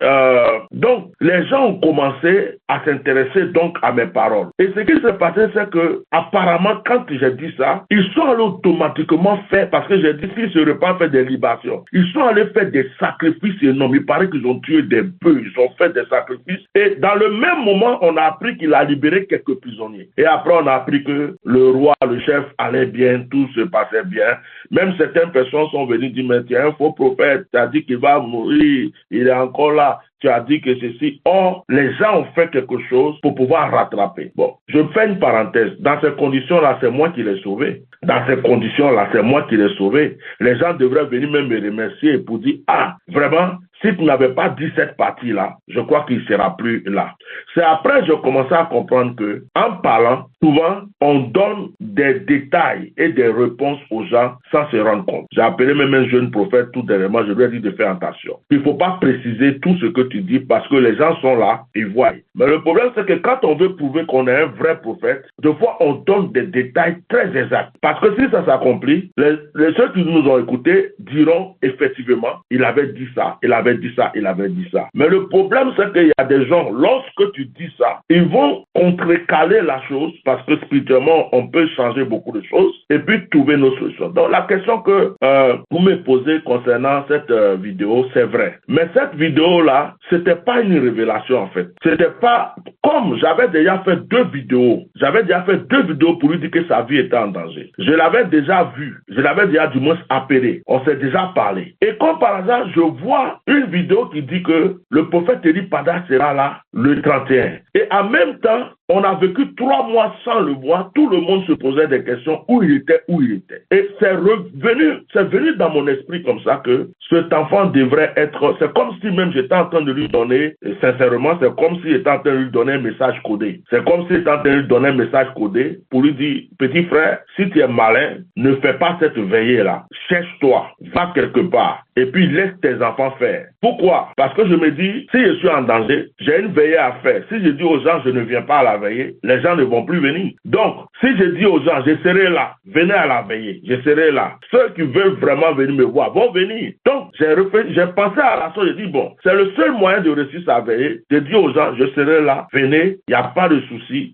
donc, les gens ont commencé à s'intéresser donc à mes paroles. Et ce qui s'est passé, c'est que apparemment, quand j'ai dit ça, ils sont allés automatiquement faire, parce que j'ai dit s'ils se répandent, faire des libations. Ils sont allés faire des sacrifices énormes. Il paraît qu'ils ont tué des bœufs, ils ont fait des sacrifices. Et dans le même moment, on a appris qu'il a libéré quelques prisonniers. Et après, on a appris que le roi, le chef allait bien, tout se passait bien. Même certaines personnes sont venues dire, mais tu es un faux prophète, tu as dit qu'il va mourir, il est encore là. Tu as dit que ceci. Or, les gens ont fait quelque chose pour pouvoir rattraper. Bon, je fais une parenthèse. Dans ces conditions-là, c'est moi qui l'ai sauvé. Dans ces conditions-là, c'est moi qui l'ai sauvé. Les gens devraient venir même me remercier pour dire, vraiment, si tu n'avais pas dit cette partie-là, je crois qu'il ne sera plus là. C'est après que je commençais à comprendre que, en parlant, souvent, on donne des détails et des réponses aux gens sans se rendre compte. J'ai appelé même un jeune prophète tout dernièrement, je lui ai dit de faire attention. Il ne faut pas préciser tout ce que tu dis parce que les gens sont là, ils voient. Mais le problème, c'est que quand on veut prouver qu'on est un vrai prophète, des fois, on donne des détails très exacts. Parce que si ça s'accomplit, ceux qui nous ont écoutés diront effectivement, il avait dit ça, il avait dit ça, il avait dit ça. Mais le problème, c'est qu'il y a des gens, lorsque tu dis ça, ils vont contrecaler la chose parce que spirituellement, on peut changer beaucoup de choses et puis trouver nos solutions. Donc, la question que vous me posez concernant cette vidéo, c'est vrai. Mais cette vidéo-là, c'était pas une révélation en fait. C'était pas comme j'avais déjà fait deux vidéos. J'avais déjà fait deux vidéos pour lui dire que sa vie était en danger. Je l'avais déjà vu. Je l'avais déjà du moins appelé. On s'est déjà parlé. Et comme par hasard, je vois une vidéo qui dit que le prophète Eli Pada sera là le 31. Et en même temps, on a vécu 3 mois sans le voir. Tout le monde se posait des questions où il était. Et c'est venu dans mon esprit comme ça que cet enfant devrait être, c'est comme si même j'étais en train de lui donner, sincèrement, c'est comme si j'étais en train de lui donner un message codé. C'est comme si j'étais en train de lui donner un message codé pour lui dire, petit frère, si tu es malin, ne fais pas cette veillée-là. Cherche-toi, va quelque part. Et puis laisse tes enfants faire. Pourquoi? Parce que je me dis, si je suis en danger, j'ai une veillée à faire. Si je dis aux gens, je ne viens pas à la veillée, les gens ne vont plus venir. Donc, si je dis aux gens, je serai là, venez à la veillée, je serai là. Ceux qui veulent vraiment venir me voir vont venir. Donc, j'ai pensé à la chose, j'ai dit, bon, c'est le seul moyen de réussir sa veillée. Je dis aux gens, je serai là, venez, il n'y a pas de souci.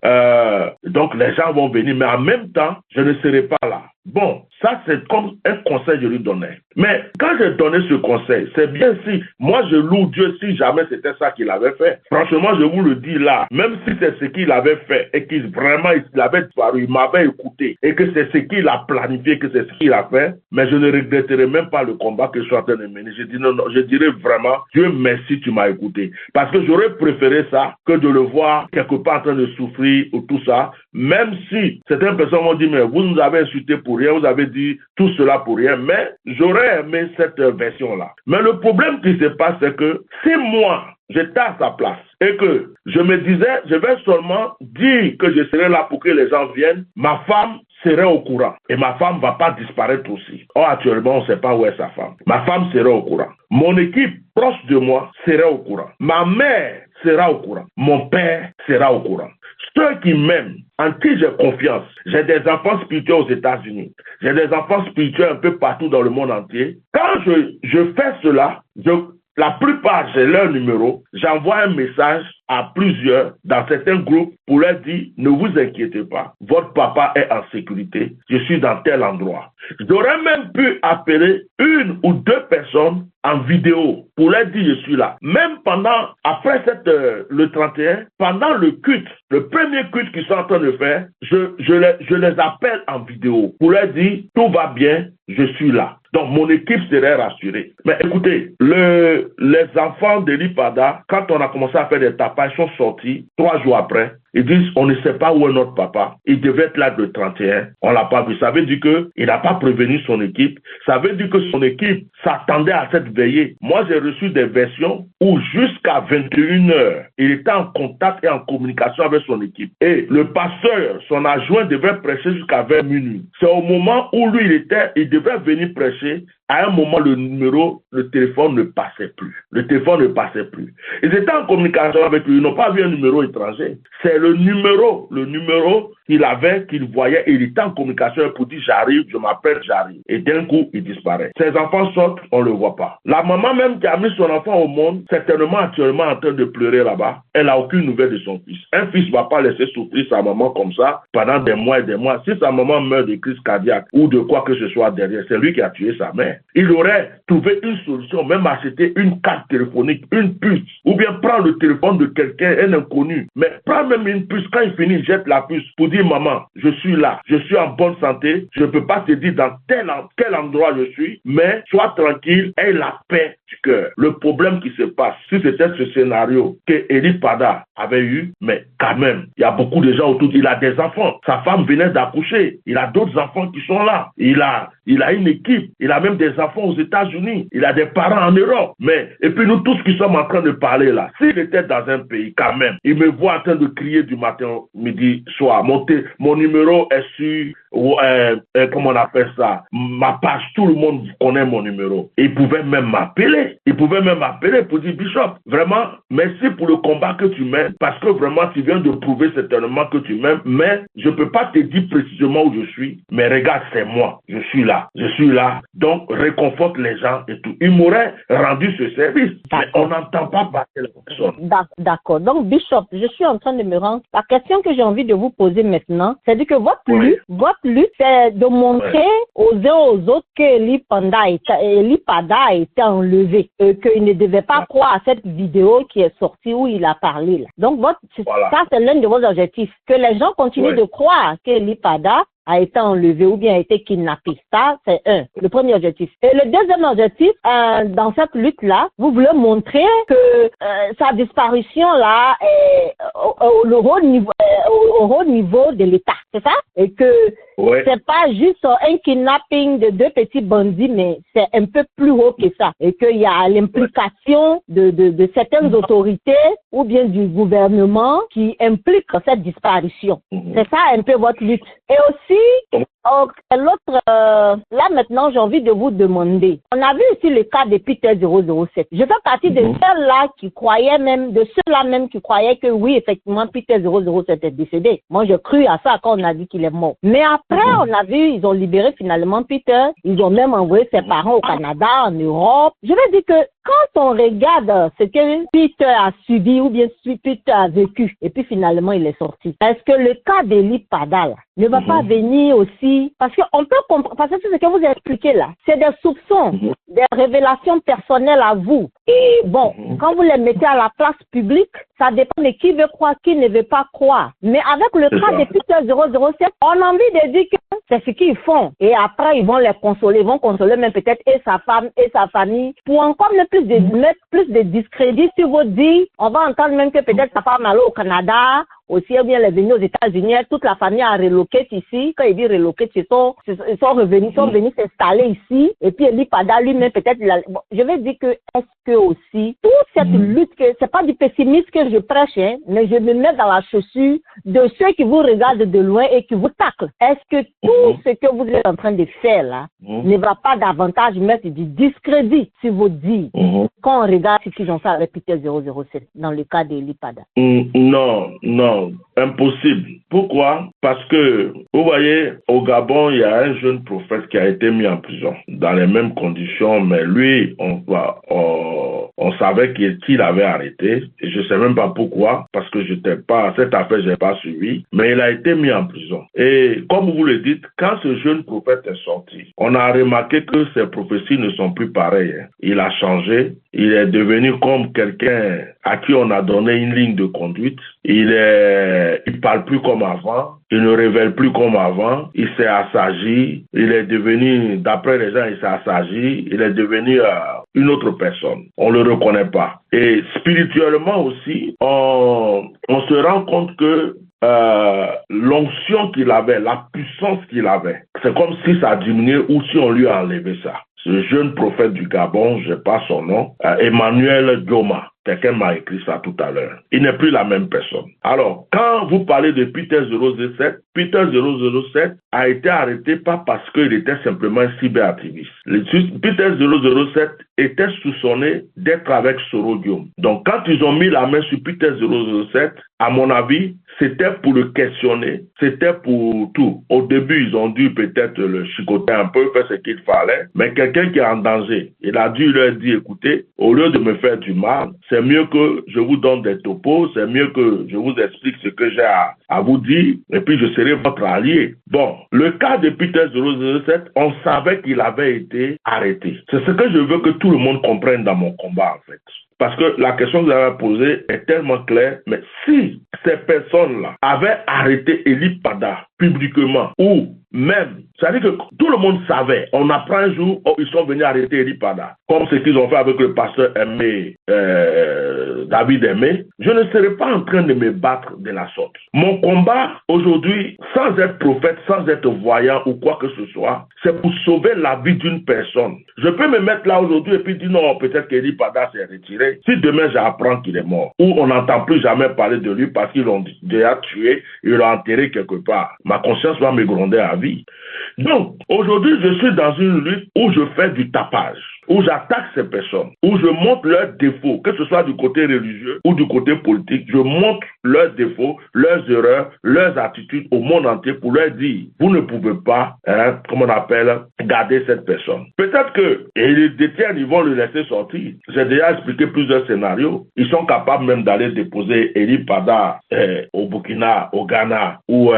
Donc, les gens vont venir, mais en même temps, je ne serai pas là. Bon, ça c'est comme un conseil que je lui donnais. Mais quand j'ai donné ce conseil, c'est bien si moi je loue Dieu si jamais c'était ça qu'il avait fait. Franchement, je vous le dis là, même si c'est ce qu'il avait fait et qu'il vraiment il avait disparu, il m'avait écouté et que c'est ce qu'il a planifié, que c'est ce qu'il a fait, mais je ne regretterai même pas le combat que je suis en train de mener. Je dis non, je dirais vraiment, Dieu merci, tu m'as écouté. Parce que j'aurais préféré ça que de le voir quelque part en train de souffrir ou tout ça, même si certaines personnes m'ont dit, mais vous nous avez insulté pour rien, vous avez dit tout cela pour rien, mais j'aurais aimé cette version-là. Mais le problème qui se passe, c'est que si moi, j'étais à sa place et que je me disais, je vais seulement dire que je serai là pour que les gens viennent, ma femme serait au courant et ma femme ne va pas disparaître aussi. Or, actuellement, on ne sait pas où est sa femme. Ma femme serait au courant. Mon équipe proche de moi serait au courant. Ma mère sera au courant. Mon père sera au courant. Ceux qui m'aiment, en qui j'ai confiance, j'ai des enfants spirituels aux États-Unis, j'ai des enfants spirituels un peu partout dans le monde entier. Quand je fais cela, la plupart, j'ai leur numéro, j'envoie un message à plusieurs dans certains groupes pour leur dire, ne vous inquiétez pas, votre papa est en sécurité, je suis dans tel endroit. J'aurais même pu appeler une ou deux personnes en vidéo pour leur dire, je suis là. Même après le 31, pendant le culte, le premier culte qu'ils sont en train de faire, je les appelle en vidéo pour leur dire, tout va bien, je suis là. Donc, mon équipe serait rassurée. Mais écoutez, les enfants d'Eli Pada, quand on a commencé à faire des tapages, sont sortis 3 jours après. Ils disent, on ne sait pas où est notre papa. Il devait être là le 31. On l'a pas vu. Ça veut dire qu'il n'a pas prévenu son équipe. Ça veut dire que son équipe s'attendait à cette veillée. Moi, j'ai reçu des versions où jusqu'à 21h, il était en contact et en communication avec son équipe. Et le pasteur, son adjoint, devait prêcher jusqu'à 20 minutes. C'est au moment où lui, il devait venir prêcher. À un moment, le téléphone ne passait plus. Le téléphone ne passait plus. Ils étaient en communication avec lui. Ils n'ont pas vu un numéro étranger. C'est le numéro qu'il avait, qu'il voyait. Et il était en communication pour dire, j'arrive, je m'appelle, j'arrive. Et d'un coup, il disparaît. Ses enfants sortent, on ne le voit pas. La maman même qui a mis son enfant au monde, certainement actuellement en train de pleurer là-bas, elle n'a aucune nouvelle de son fils. Un fils ne va pas laisser souffrir sa maman comme ça pendant des mois et des mois. Si sa maman meurt de crise cardiaque ou de quoi que ce soit derrière, c'est lui qui a tué sa mère. Il aurait trouvé une solution, même acheter une carte téléphonique, une puce, ou bien prendre le téléphone de quelqu'un, un inconnu. Mais prends même une puce, quand il finit, jette la puce pour dire, maman, je suis là, je suis en bonne santé, je ne peux pas te dire dans quel endroit je suis, mais sois tranquille, aie la paix du cœur. Le problème qui se passe, si c'était ce scénario que Eli Pada avait eu, mais quand même, il y a beaucoup de gens autour, il a des enfants, sa femme venait d'accoucher, il a d'autres enfants qui sont là, il a une équipe, il a même des enfants aux États-Unis, il a des parents en Europe, et puis nous tous qui sommes en train de parler là, s'il était dans un pays quand même, il me voit en train de crier du matin, midi, soir, mon mon numéro est sur, comment on appelle ça, ma page, tout le monde connaît mon numéro. Il pouvait même m'appeler. Il pouvait même m'appeler pour dire, Bishop, vraiment, merci pour le combat que tu mènes, parce que vraiment, tu viens de prouver certainement que tu m'aimes, mais je ne peux pas te dire précisément où je suis, mais regarde, c'est moi. Je suis là. Donc, réconforte les gens et tout. Il m'aurait rendu ce service, mais on n'entend pas parler la personne. D'accord. Donc, Bishop, je suis en train de me rendre. La question que j'ai envie de vous poser maintenant, c'est de que votre lutte, c'est de montrer aux uns et aux autres que Eli Pada a été enlevé, qu'il ne devait pas croire à cette vidéo qui est sortie où il a parlé. Là. Donc, ça, c'est l'un de vos objectifs. Que les gens continuent de croire que Eli Pada a été enlevé ou bien a été kidnappé. Ça, c'est le premier objectif. Et le deuxième objectif, dans cette lutte-là, vous voulez montrer que sa disparition-là est au haut niveau de l'État. C'est ça? Et que c'est pas juste un kidnapping de deux petits bandits, mais c'est un peu plus haut que ça. Et qu'il y a l'implication de certaines autorités ou bien du gouvernement qui implique cette disparition. C'est ça un peu votre lutte. Et aussi, là maintenant, j'ai envie de vous demander. On a vu ici le cas de Peter 007. Je fais partie de ceux-là qui croyaient qui croyaient que oui, effectivement, Peter 007 est décédé. Moi, j'ai cru à ça quand on a dit qu'il est mort. Mais après, on a vu, ils ont libéré finalement Peter. Ils ont même envoyé ses parents au Canada, en Europe. Je veux dire que quand on regarde ce que Peter a subi ou bien Peter a vécu, et puis finalement il est sorti, est-ce que le cas d'Eli Pada ne va pas venir aussi, parce qu'on peut comprendre, parce que c'est ce que vous expliquez là, c'est des soupçons, des révélations personnelles à vous. Et bon, quand vous les mettez à la place publique, ça dépend de qui veut croire, qui ne veut pas croire. Mais avec le cas de Peter 007, on a envie de dire que c'est ce qu'ils font. Et après, ils vont les consoler, ils vont consoler même peut-être et sa femme et sa famille pour encore mettre plus de discrédit sur votre vie. On va entendre même que peut-être sa femme allait au Canada, aussi, ou bien elle est venue aux États-Unis, toute la famille a reloqué ici. Quand il dit reloqué, ils sont venus s'installer ici. Et puis Eli Pada lui-même, peut-être, je vais dire que, est-ce que aussi, toute cette lutte, que c'est pas du pessimisme que je prêche, hein, mais je me mets dans la chaussure de ceux qui vous regardent de loin et qui vous taclent. Est-ce que tout ce que vous êtes en train de faire là ne va pas davantage mettre du discrédit sur vos dires quand on regarde ce qu'ils ont fait avec Peter 007 dans le cas d'Eli Pada? Non, impossible. Pourquoi? Parce que, vous voyez, au Gabon, il y a un jeune prophète qui a été mis en prison dans les mêmes conditions, mais lui, on savait qu'il avait arrêté. Et je ne sais même pas pourquoi, parce que cette affaire, je n'ai pas suivi, mais il a été mis en prison. Et comme vous le dites, quand ce jeune prophète est sorti, on a remarqué que ses prophéties ne sont plus pareilles. Il a changé. Il est devenu comme quelqu'un à qui on a donné une ligne de conduite. Il parle plus comme avant. Il ne révèle plus comme avant. Il s'est assagi. Il est devenu, d'après les gens, il s'est assagi. Il est devenu une autre personne. On le reconnaît pas. Et spirituellement aussi, on se rend compte que l'onction qu'il avait, la puissance qu'il avait, c'est comme si ça diminuait ou si on lui a enlevé ça. Ce jeune prophète du Gabon, je n'ai pas son nom, Emmanuel Dioma. Quelqu'un m'a écrit ça tout à l'heure. Il n'est plus la même personne. Alors, quand vous parlez de Peter 007, Peter 007 a été arrêté pas parce qu'il était simplement un cyberactiviste. Peter 007 était soupçonné d'être avec Sorodium. Donc, quand ils ont mis la main sur Peter 007, à mon avis, c'était pour le questionner, c'était pour tout. Au début, ils ont dû peut-être le chicoter un peu, faire ce qu'il fallait, mais quelqu'un qui est en danger, il a dû leur dire, écoutez, au lieu de me faire du mal, c'est mieux que je vous donne des topos, c'est mieux que je vous explique ce que j'ai à vous dire, et puis je serai votre allié. Bon, le cas de Peter 007, on savait qu'il avait été arrêté. C'est ce que je veux que tout le monde comprenne dans mon combat, en fait. Parce que la question que vous avez posée est tellement claire, mais si ces personnes-là avaient arrêté Eli Pada, publiquement, ou même, c'est-à-dire que tout le monde savait, on apprend un jour, ils sont venus arrêter Ely Pada, comme ce qu'ils ont fait avec le pasteur Aimé, David Aimé, je ne serai pas en train de me battre de la sorte. Mon combat aujourd'hui, sans être prophète, sans être voyant ou quoi que ce soit, c'est pour sauver la vie d'une personne. Je peux me mettre là aujourd'hui et puis dire non, peut-être qu'Ely Pada s'est retiré. Si demain j'apprends qu'il est mort, ou on n'entend plus jamais parler de lui parce qu'ils l'ont déjà tué, ils l'ont enterré quelque part, ma conscience va me gronder à vie. Donc, aujourd'hui, je suis dans une lutte où je fais du tapage, où j'attaque ces personnes, où je montre leurs défauts, que ce soit du côté religieux ou du côté politique, je montre leurs défauts, leurs erreurs, leurs attitudes au monde entier pour leur dire, vous ne pouvez pas, comme on appelle, garder cette personne. Peut-être que, et les détiennent, ils vont le laisser sortir. J'ai déjà expliqué plusieurs scénarios. Ils sont capables même d'aller déposer Ely Pada au Burkina, au Ghana ou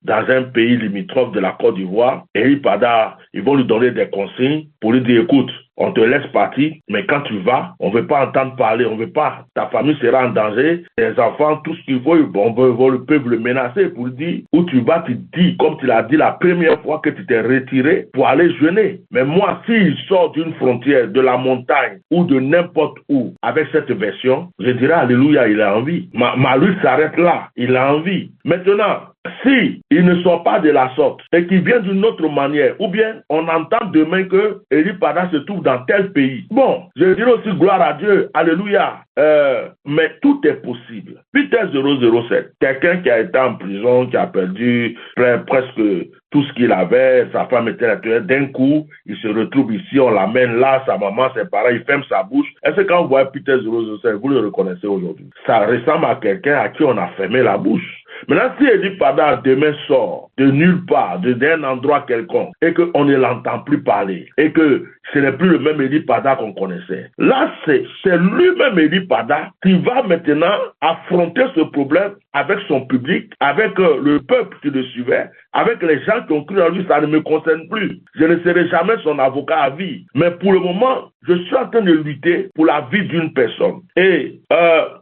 dans un pays limitrophe de la Côte d'Ivoire. Ely Pada, ils vont lui donner des consignes pour lui dire, écoute, on te laisse partir, mais quand tu vas, on ne veut pas entendre parler, on ne veut pas. Ta famille sera en danger, tes enfants, tout ce qu'il faut, peuvent le menacer pour lui dire où tu vas, tu dis, comme tu l'as dit la première fois que tu t'es retiré pour aller jeûner. Mais moi, s'il sort d'une frontière, de la montagne ou de n'importe où avec cette version, je dirais alléluia, il a envie. Ma lutte s'arrête là, il a envie. Maintenant, si il ne sort pas de la sorte et qu'il vient d'une autre manière, ou bien on entend demain que Ely Pada se trouve dans tel pays. Bon, je dirais aussi gloire à Dieu, alléluia. Mais tout est possible. Peter 007, quelqu'un qui a été en prison, qui a perdu presque tout ce qu'il avait, sa femme était naturelle, d'un coup, il se retrouve ici, on l'amène là, sa maman, ses parents, il ferme sa bouche. Est-ce que quand vous voyez Peter 007, vous le reconnaissez aujourd'hui? Ça ressemble à quelqu'un à qui on a fermé la bouche. Maintenant, si Ely Pada demain sort de nulle part, d'un endroit quelconque, et qu'on ne l'entend plus parler, et que ce n'est plus le même Ely Pada qu'on connaissait, là, c'est lui-même Ely Pada qui va maintenant affronter ce problème avec son public, avec le peuple qui le suivait, avec les gens qui ont cru en lui. Ça ne me concerne plus. Je ne serai jamais son avocat à vie. Mais pour le moment, je suis en train de lutter pour la vie d'une personne. Et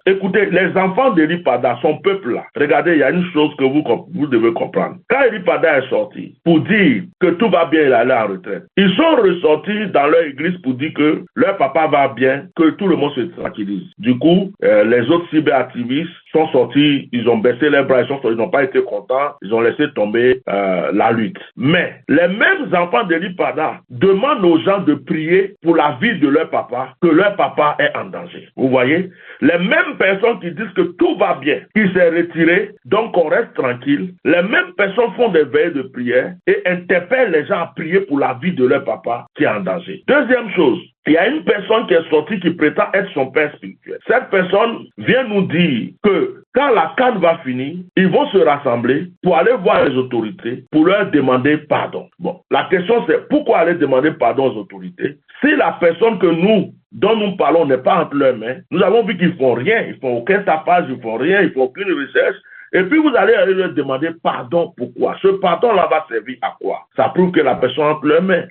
écoutez, les enfants d'Ely Pada, son peuple là, regardez, il y a une chose que vous devez comprendre. Quand Ely Pada est sorti pour dire que tout va bien, il allait en retraite, ils sont ressortis dans leur église pour dire que leur papa va bien, que tout le monde se tranquillise. Du coup, les autres cyberactivistes sont sortis, ils ont baissé les bras, ils n'ont pas été contents, ils ont laissé tomber la lutte. Mais les mêmes enfants d'Ely Pada demandent aux gens de prier pour la vie de leur papa, que leur papa est en danger. Vous voyez? Les mêmes personnes qui disent que tout va bien, qu'il s'est retiré, donc on reste tranquille, les mêmes personnes font des veillées de prière et interpellent les gens à prier pour la vie de leur papa qui est en danger. Deuxième chose, il y a une personne qui est sortie qui prétend être son père spirituel. Cette personne vient nous dire que quand la CAN va finir, ils vont se rassembler pour aller voir les autorités pour leur demander pardon. Bon, la question c'est pourquoi aller demander pardon aux autorités si la personne dont nous parlons n'est pas entre leurs mains? Nous avons vu qu'ils font rien, ils font aucun tapage, ils font rien, ils font aucune recherche. Et puis vous allez leur demander pardon. Pourquoi? Ce pardon-là va servir à quoi? Ça prouve que la personne entre leurs mains.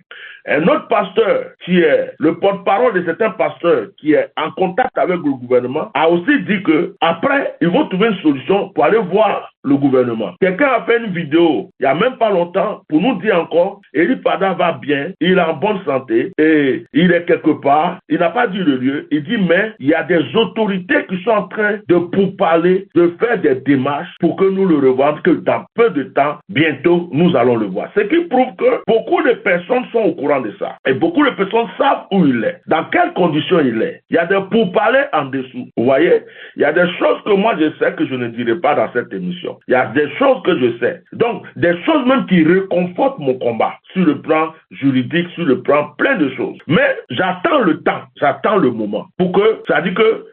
Un autre pasteur qui est le porte-parole de certains pasteurs qui est en contact avec le gouvernement a aussi dit que après ils vont trouver une solution pour aller voir le gouvernement. Quelqu'un a fait une vidéo il n'y a même pas longtemps pour nous dire encore Ely Pada va bien, il est en bonne santé et il est quelque part. Il n'a pas dit le lieu. Il dit mais il y a des autorités qui sont en train de pourparler, de faire des démarches pour que nous le revoions, que dans peu de temps, bientôt, nous allons le voir. Ce qui prouve que beaucoup de personnes sont au courant de ça. Et beaucoup de personnes savent où il est, dans quelles conditions il est. Il y a des pourparlers en dessous. Vous voyez? Il y a des choses que moi je sais que je ne dirai pas dans cette émission. Il y a des choses que je sais. Donc, des choses même qui réconfortent mon combat sur le plan juridique, sur le plan plein de choses. Mais j'attends le temps, j'attends le moment pour que, ça dit que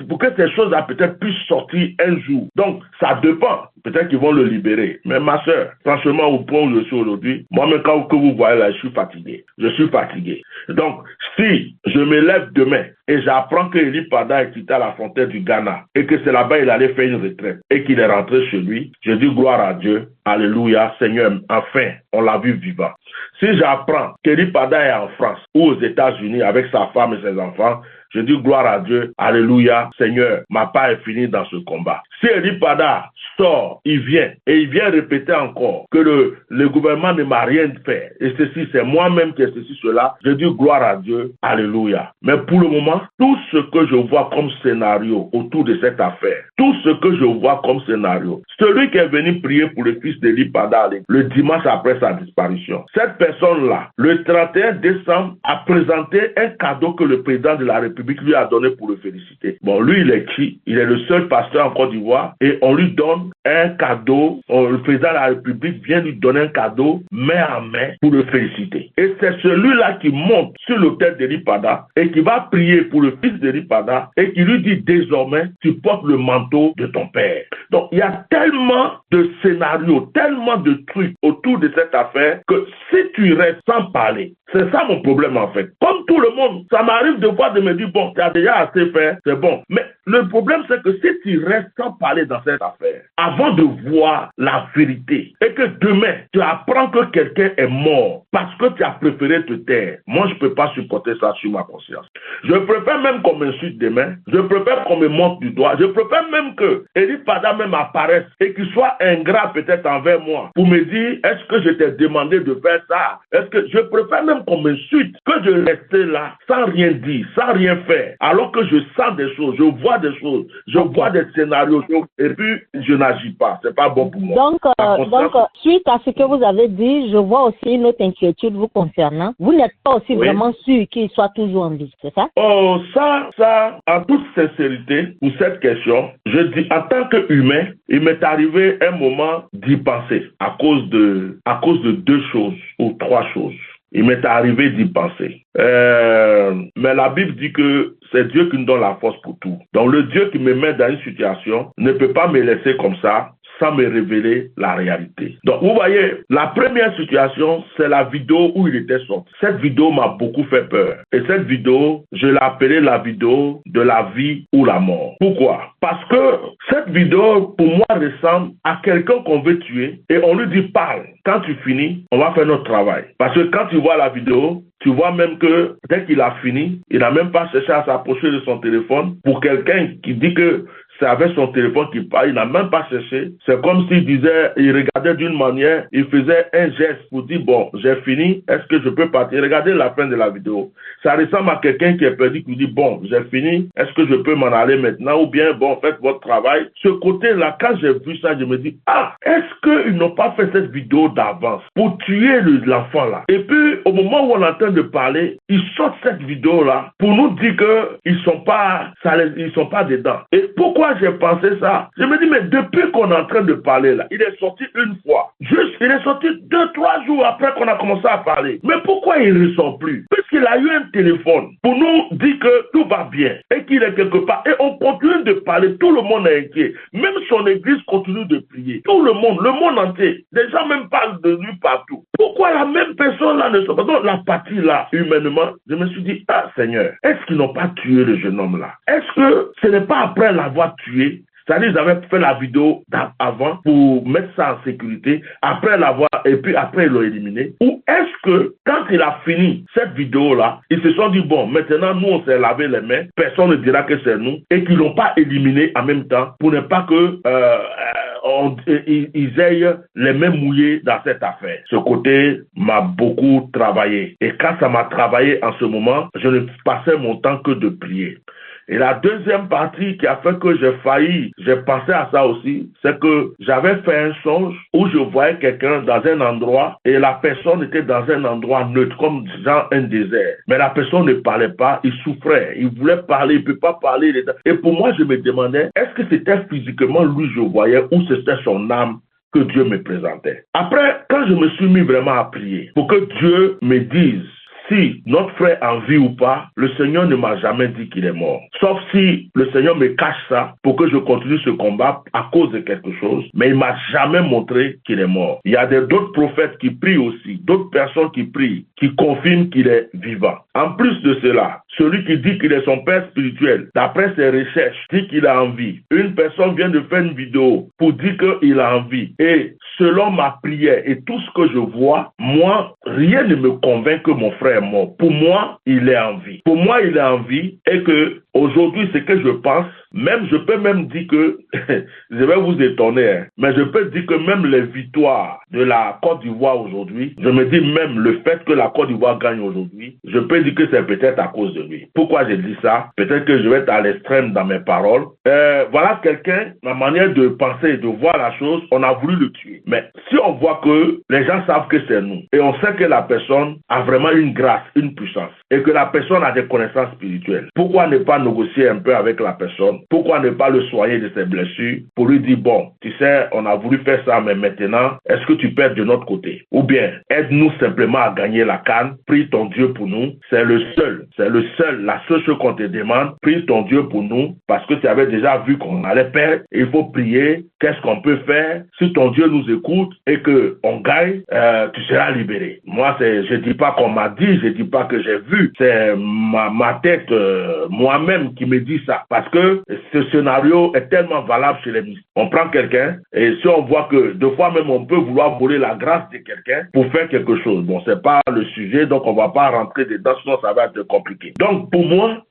pour que ces choses-là peut-être puissent sortir un jour. Donc, ça dépend. Peut-être qu'ils vont le libérer. Mais ma soeur, franchement, au point où je suis aujourd'hui, moi-même, quand que vous voyez là, je suis fatigué. Je suis fatigué. Donc, si je me lève demain et j'apprends que Ely Pada est quitté à la frontière du Ghana et que c'est là-bas il allait faire une retraite et qu'il est rentré chez lui, je dis gloire à Dieu. Alléluia, Seigneur, enfin, on l'a vu vivant. Si j'apprends qu'Eli Pada est en France ou aux États-Unis avec sa femme et ses enfants, je dis gloire à Dieu, alléluia, Seigneur, ma part est finie dans ce combat. Si Eli Pada sort, il vient répéter encore que le gouvernement ne m'a rien fait, et ceci, c'est moi-même qui ai ceci, cela, je dis gloire à Dieu, alléluia. Mais pour le moment, tout ce que je vois comme scénario autour de cette affaire, tout ce que je vois comme scénario, celui qui est venu prier pour le fils d'Eli Pada le dimanche après sa disparition, cette personne-là, le 31 décembre, a présenté un cadeau que le président de la République lui a donné pour le féliciter. Bon, lui, il est qui? Il est le seul pasteur en Côte d'Ivoire et on lui donne un cadeau. Le président de la République vient lui donner un cadeau main à main pour le féliciter. Et c'est celui-là qui monte sur l'autel d'Eli Pada et qui va prier pour le fils d'Eli Pada et qui lui dit désormais, tu portes le manteau de ton père. Donc, il y a tellement de scénarios, tellement de trucs autour de cette affaire que si tu restes sans parler, c'est ça mon problème en fait. Comme tout le monde, ça m'arrive de voir de me dire, bon, tu as déjà assez fait, c'est bon. Mais le problème, c'est que si tu restes sans parler dans cette affaire, avant de voir la vérité, et que demain, tu apprends que quelqu'un est mort parce que tu as préféré te taire, moi, je ne peux pas supporter ça sur ma conscience. Je préfère même qu'on m'insulte demain, je préfère qu'on me montre du doigt, je préfère même que Eli Pada même apparaisse et qu'il soit ingrat peut-être envers moi pour me dire, est-ce que je t'ai demandé de faire ça? Est-ce que je préfère même qu'on m'insulte que de rester là sans rien dire, sans rien faire, alors que je sens des choses, je vois des choses, je vois des scénarios et puis je n'agis pas. C'est pas bon pour moi. Donc, suite à ce que vous avez dit, je vois aussi une autre inquiétude vous concernant. Vous n'êtes pas aussi vraiment sûr qu'il soit toujours en vie, c'est ça? Oh, ça, en toute sincérité, pour cette question, je dis en tant qu'humain, il m'est arrivé un moment d'y penser à cause de 2 choses ou 3 choses. Il m'est arrivé d'y penser. Mais la Bible dit que c'est Dieu qui nous donne la force pour tout. Donc le Dieu qui me met dans une situation ne peut pas me laisser comme ça sans me révéler la réalité. Donc vous voyez, la première situation, c'est la vidéo où il était sorti. Cette vidéo m'a beaucoup fait peur. Et cette vidéo, je l'ai appelée la vidéo de la vie ou la mort. Pourquoi? Parce que cette vidéo, pour moi, ressemble à quelqu'un qu'on veut tuer et on lui dit parle. Quand tu finis, on va faire notre travail. Parce que quand tu vois la vidéo, tu vois même que dès qu'il a fini, il n'a même pas cherché à s'approcher de son téléphone. Pour quelqu'un qui dit que c'est avec son téléphone qu'il parle, il n'a même pas cherché. C'est comme s'il disait, il regardait d'une manière, il faisait un geste pour dire, bon, j'ai fini, est-ce que je peux partir? Regardez la fin de la vidéo. Ça ressemble à quelqu'un qui est perdu, qui dit, bon, j'ai fini, est-ce que je peux m'en aller maintenant? Ou bien, bon, faites votre travail. Ce côté-là, quand j'ai vu ça, je me dis, est-ce qu'ils n'ont pas fait cette vidéo d'avance pour tuer l'enfant là? Et puis, au moment où on est en train de parler, ils sortent cette vidéo-là pour nous dire qu'ils sont pas dedans. Et pourquoi j'ai pensé ça? Je me dis, mais depuis qu'on est en train de parler là, il est sorti une fois. Il est sorti 2-3 jours après qu'on a commencé à parler. Mais pourquoi il ne ressort plus? Puisqu'il a eu un téléphone pour nous dire que tout va bien et qu'il est quelque part. Et on continue de parler, tout le monde est inquiet. Même son église continue de prier. Tout le monde entier. Les gens même parlent de lui partout. Pourquoi la même personne là ne sort pas? Donc la partie là, humainement, je me suis dit, Seigneur, est-ce qu'ils n'ont pas tué le jeune homme là? Est-ce que ce n'est pas après l'avoir tué? C'est-à-dire, ils avaient fait la vidéo avant pour mettre ça en sécurité, après l'avoir, et puis après ils l'ont éliminé. Ou est-ce que, quand il a fini cette vidéo-là, ils se sont dit, bon, maintenant, nous, on s'est lavé les mains, personne ne dira que c'est nous, et qu'ils l'ont pas éliminé en même temps, pour ne pas que ils aient les mains mouillées dans cette affaire. Ce côté m'a beaucoup travaillé. Et quand ça m'a travaillé en ce moment, je ne passais mon temps que de prier. Et la deuxième partie qui a fait que j'ai pensé à ça aussi, c'est que j'avais fait un songe où je voyais quelqu'un dans un endroit et la personne était dans un endroit neutre, comme dans un désert. Mais la personne ne parlait pas, il souffrait, il voulait parler, il ne peut pas parler. Et pour moi, je me demandais, est-ce que c'était physiquement lui je voyais ou c'était son âme que Dieu me présentait? Après, quand je me suis mis vraiment à prier pour que Dieu me dise si notre frère en vie ou pas, le Seigneur ne m'a jamais dit qu'il est mort. Sauf si le Seigneur me cache ça pour que je continue ce combat à cause de quelque chose, mais il m'a jamais montré qu'il est mort. Il y a d'autres prophètes qui prient aussi, d'autres personnes qui prient, qui confirment qu'il est vivant. En plus de cela, celui qui dit qu'il est son père spirituel, d'après ses recherches, dit qu'il a envie. Une personne vient de faire une vidéo pour dire qu'il a envie. Et selon ma prière et tout ce que je vois, moi, rien ne me convainc que mon frère est mort. Pour moi, il est en vie. Pour moi, il est en vie et que aujourd'hui, ce que je pense, même, je peux même dire que, je vais vous étonner, hein, mais je peux dire que même les victoires de la Côte d'Ivoire aujourd'hui, je me dis même le fait que la Côte d'Ivoire gagne aujourd'hui, je peux dire que c'est peut-être à cause de lui. Pourquoi j'ai dit ça? Peut-être que je vais être à l'extrême dans mes paroles. Voilà quelqu'un, ma manière de penser et de voir la chose, on a voulu le tuer. Mais si on voit que les gens savent que c'est nous, et on sait que la personne a vraiment une grâce, une puissance, et que la personne a des connaissances spirituelles, pourquoi ne pas négocier un peu avec la personne? Pourquoi ne pas le soigner de ses blessures pour lui dire, bon, tu sais, on a voulu faire ça, mais maintenant, est-ce que tu peux être de notre côté? Ou bien, aide-nous simplement à gagner la CAN, prie ton Dieu pour nous. C'est la seule chose qu'on te demande, prie ton Dieu pour nous, parce que tu avais déjà vu qu'on allait perdre, il faut prier, qu'est-ce qu'on peut faire? Si ton Dieu nous écoute et qu'on gagne, tu seras libéré. Moi, je dis pas qu'on m'a dit, je dis pas que j'ai vu, c'est ma tête, moi-même qui me dit ça, parce que ce scénario est tellement valable chez les mystiques. On prend quelqu'un et si on voit que deux fois même on peut vouloir voler la grâce de quelqu'un pour faire quelque chose. Bon, c'est pas le sujet, donc on va pas rentrer dedans, sinon ça va être compliqué. Donc pour moi,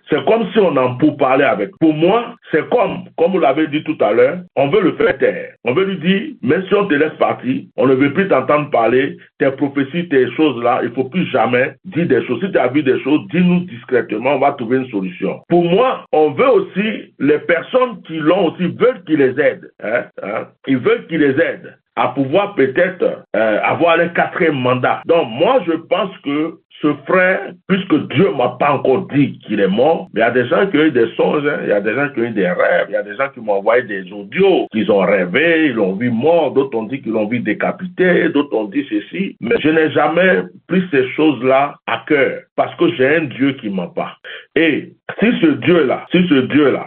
c'est comme si on en pour parler avec. Pour moi, c'est comme vous l'avez dit tout à l'heure, on veut le faire taire. On veut lui dire, même si on te laisse partir, on ne veut plus t'entendre parler, tes prophéties, tes choses-là, il ne faut plus jamais dire des choses. Si tu as vu des choses, dis-nous discrètement, on va trouver une solution. Pour moi, on veut aussi, les personnes qui l'ont aussi veulent qu'ils les aident. Ils veulent qu'ils les aident à pouvoir peut-être avoir un 4e mandat. Donc moi, je pense que ce frère, puisque Dieu ne m'a pas encore dit qu'il est mort, il y a des gens qui ont eu des songes, il y a des gens qui ont eu des rêves, il y a des gens qui m'ont envoyé des audios, qu'ils ont rêvé, ils l'ont vu mort, d'autres ont dit qu'ils l'ont vu décapité, d'autres ont dit ceci, mais je n'ai jamais pris ces choses-là à cœur, parce que j'ai un Dieu qui ment pas. Et si ce Dieu-là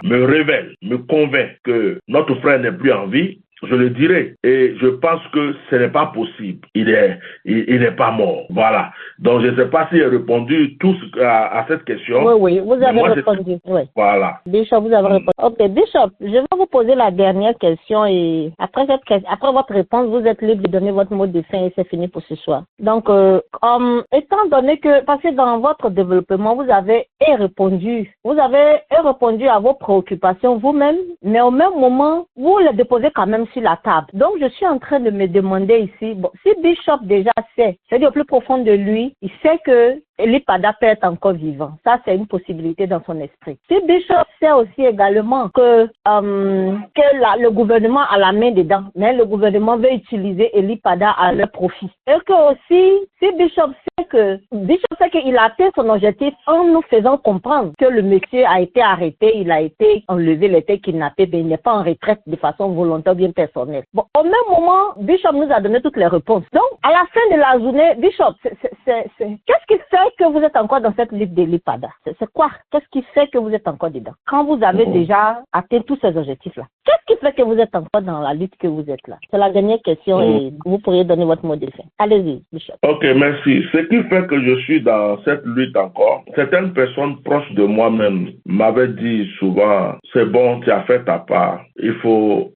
me révèle, me convainc que notre frère n'est plus en vie, je le dirai. Et je pense que ce n'est pas possible. Il n'est pas mort. Voilà. Donc, je ne sais pas si j'ai répondu tous à cette question. Oui, vous avez répondu. Oui. Voilà. Bishop, vous avez répondu. Ok, Bishop, je vais vous poser la dernière question et après votre réponse, vous êtes libre de donner votre mot de fin et c'est fini pour ce soir. Donc, étant donné que, parce que dans votre développement, vous avez répondu à vos préoccupations vous-même, mais au même moment, vous les déposez quand même sur la table. Donc, je suis en train de me demander ici, bon, si Bishop déjà sait, c'est-à-dire au plus profond de lui, il sait que Eli Pada peut être encore vivant. Ça, c'est une possibilité dans son esprit. Si Bishop sait aussi également que le gouvernement a la main dedans, mais le gouvernement veut utiliser Eli Pada à leur profit. Et que aussi, si Bishop sait qu'il a atteint son objectif en nous faisant comprendre que le monsieur a été arrêté, il a été enlevé, il a été kidnappé, mais il n'est pas en retraite de façon volontaire bien personnelle. Bon, au même moment, Bishop nous a donné toutes les réponses. Donc, à la fin de la journée, Bishop, qu'est-ce qui fait que vous êtes encore dans cette lutte d'Eli Pada? C'est quoi? Qu'est-ce qui fait que vous êtes encore dedans? Quand vous avez déjà atteint tous ces objectifs-là, qu'est-ce qui fait que vous êtes encore dans la lutte que vous êtes là? C'est la dernière question et vous pourriez donner votre mot de fin. Allez-y, Bishop. Ok, merci. Ce qui fait que je suis dans cette lutte encore, certaines personnes proches de moi-même m'avaient dit souvent, c'est bon, tu as fait ta part, il faut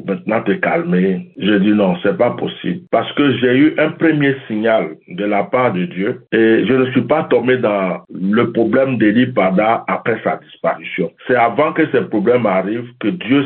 maintenant te calmer. Je dis non, c'est pas possible. Parce que j'ai eu un premier signal de la part de Dieu et je ne suis pas tombé dans le problème d'Eli Pada après sa disparition. C'est avant que ce problème arrive que Dieu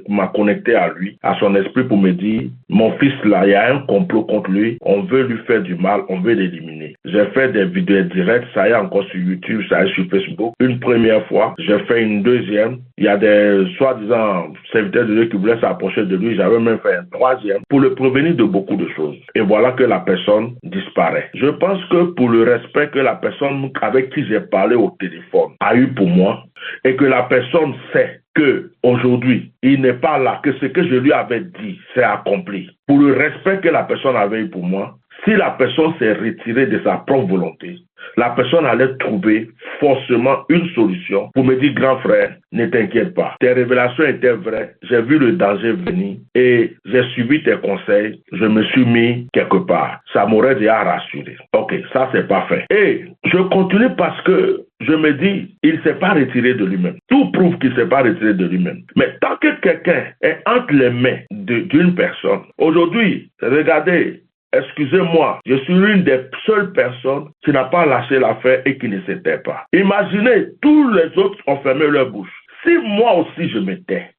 m'a connecté à lui, à son esprit pour me dire, mon fils là, il y a un complot contre lui, on veut lui faire du mal, on veut l'éliminer. J'ai fait des vidéos directes, ça y est encore sur YouTube, ça y est sur Facebook. Une première fois, j'ai fait une deuxième. Il y a des soi-disant serviteurs de Dieu qui voulaient s'approcher de lui. J'avais même fait un troisième pour le prévenir de beaucoup de choses. Et voilà que la personne disparaît. Je pense que pour le respect que la personne avec qui j'ai parlé au téléphone a eu pour moi et que la personne sait que aujourd'hui il n'est pas là, que ce que je lui avais dit c'est accompli. Pour le respect que la personne avait eu pour moi, si la personne s'est retirée de sa propre volonté, la personne allait trouver forcément une solution pour me dire, grand frère, ne t'inquiète pas. Tes révélations étaient vraies. J'ai vu le danger venir et j'ai suivi tes conseils. Je me suis mis quelque part. Ça m'aurait déjà rassuré. Ok, ça c'est parfait. Et je continue parce que je me dis, il ne s'est pas retiré de lui-même. Tout prouve qu'il ne s'est pas retiré de lui-même. Mais tant que quelqu'un est entre les mains d'une personne, aujourd'hui, regardez, excusez-moi, je suis l'une des seules personnes qui n'a pas lâché l'affaire et qui ne s'était pas. Imaginez, tous les autres ont fermé leur bouche. Si moi aussi je m'étais,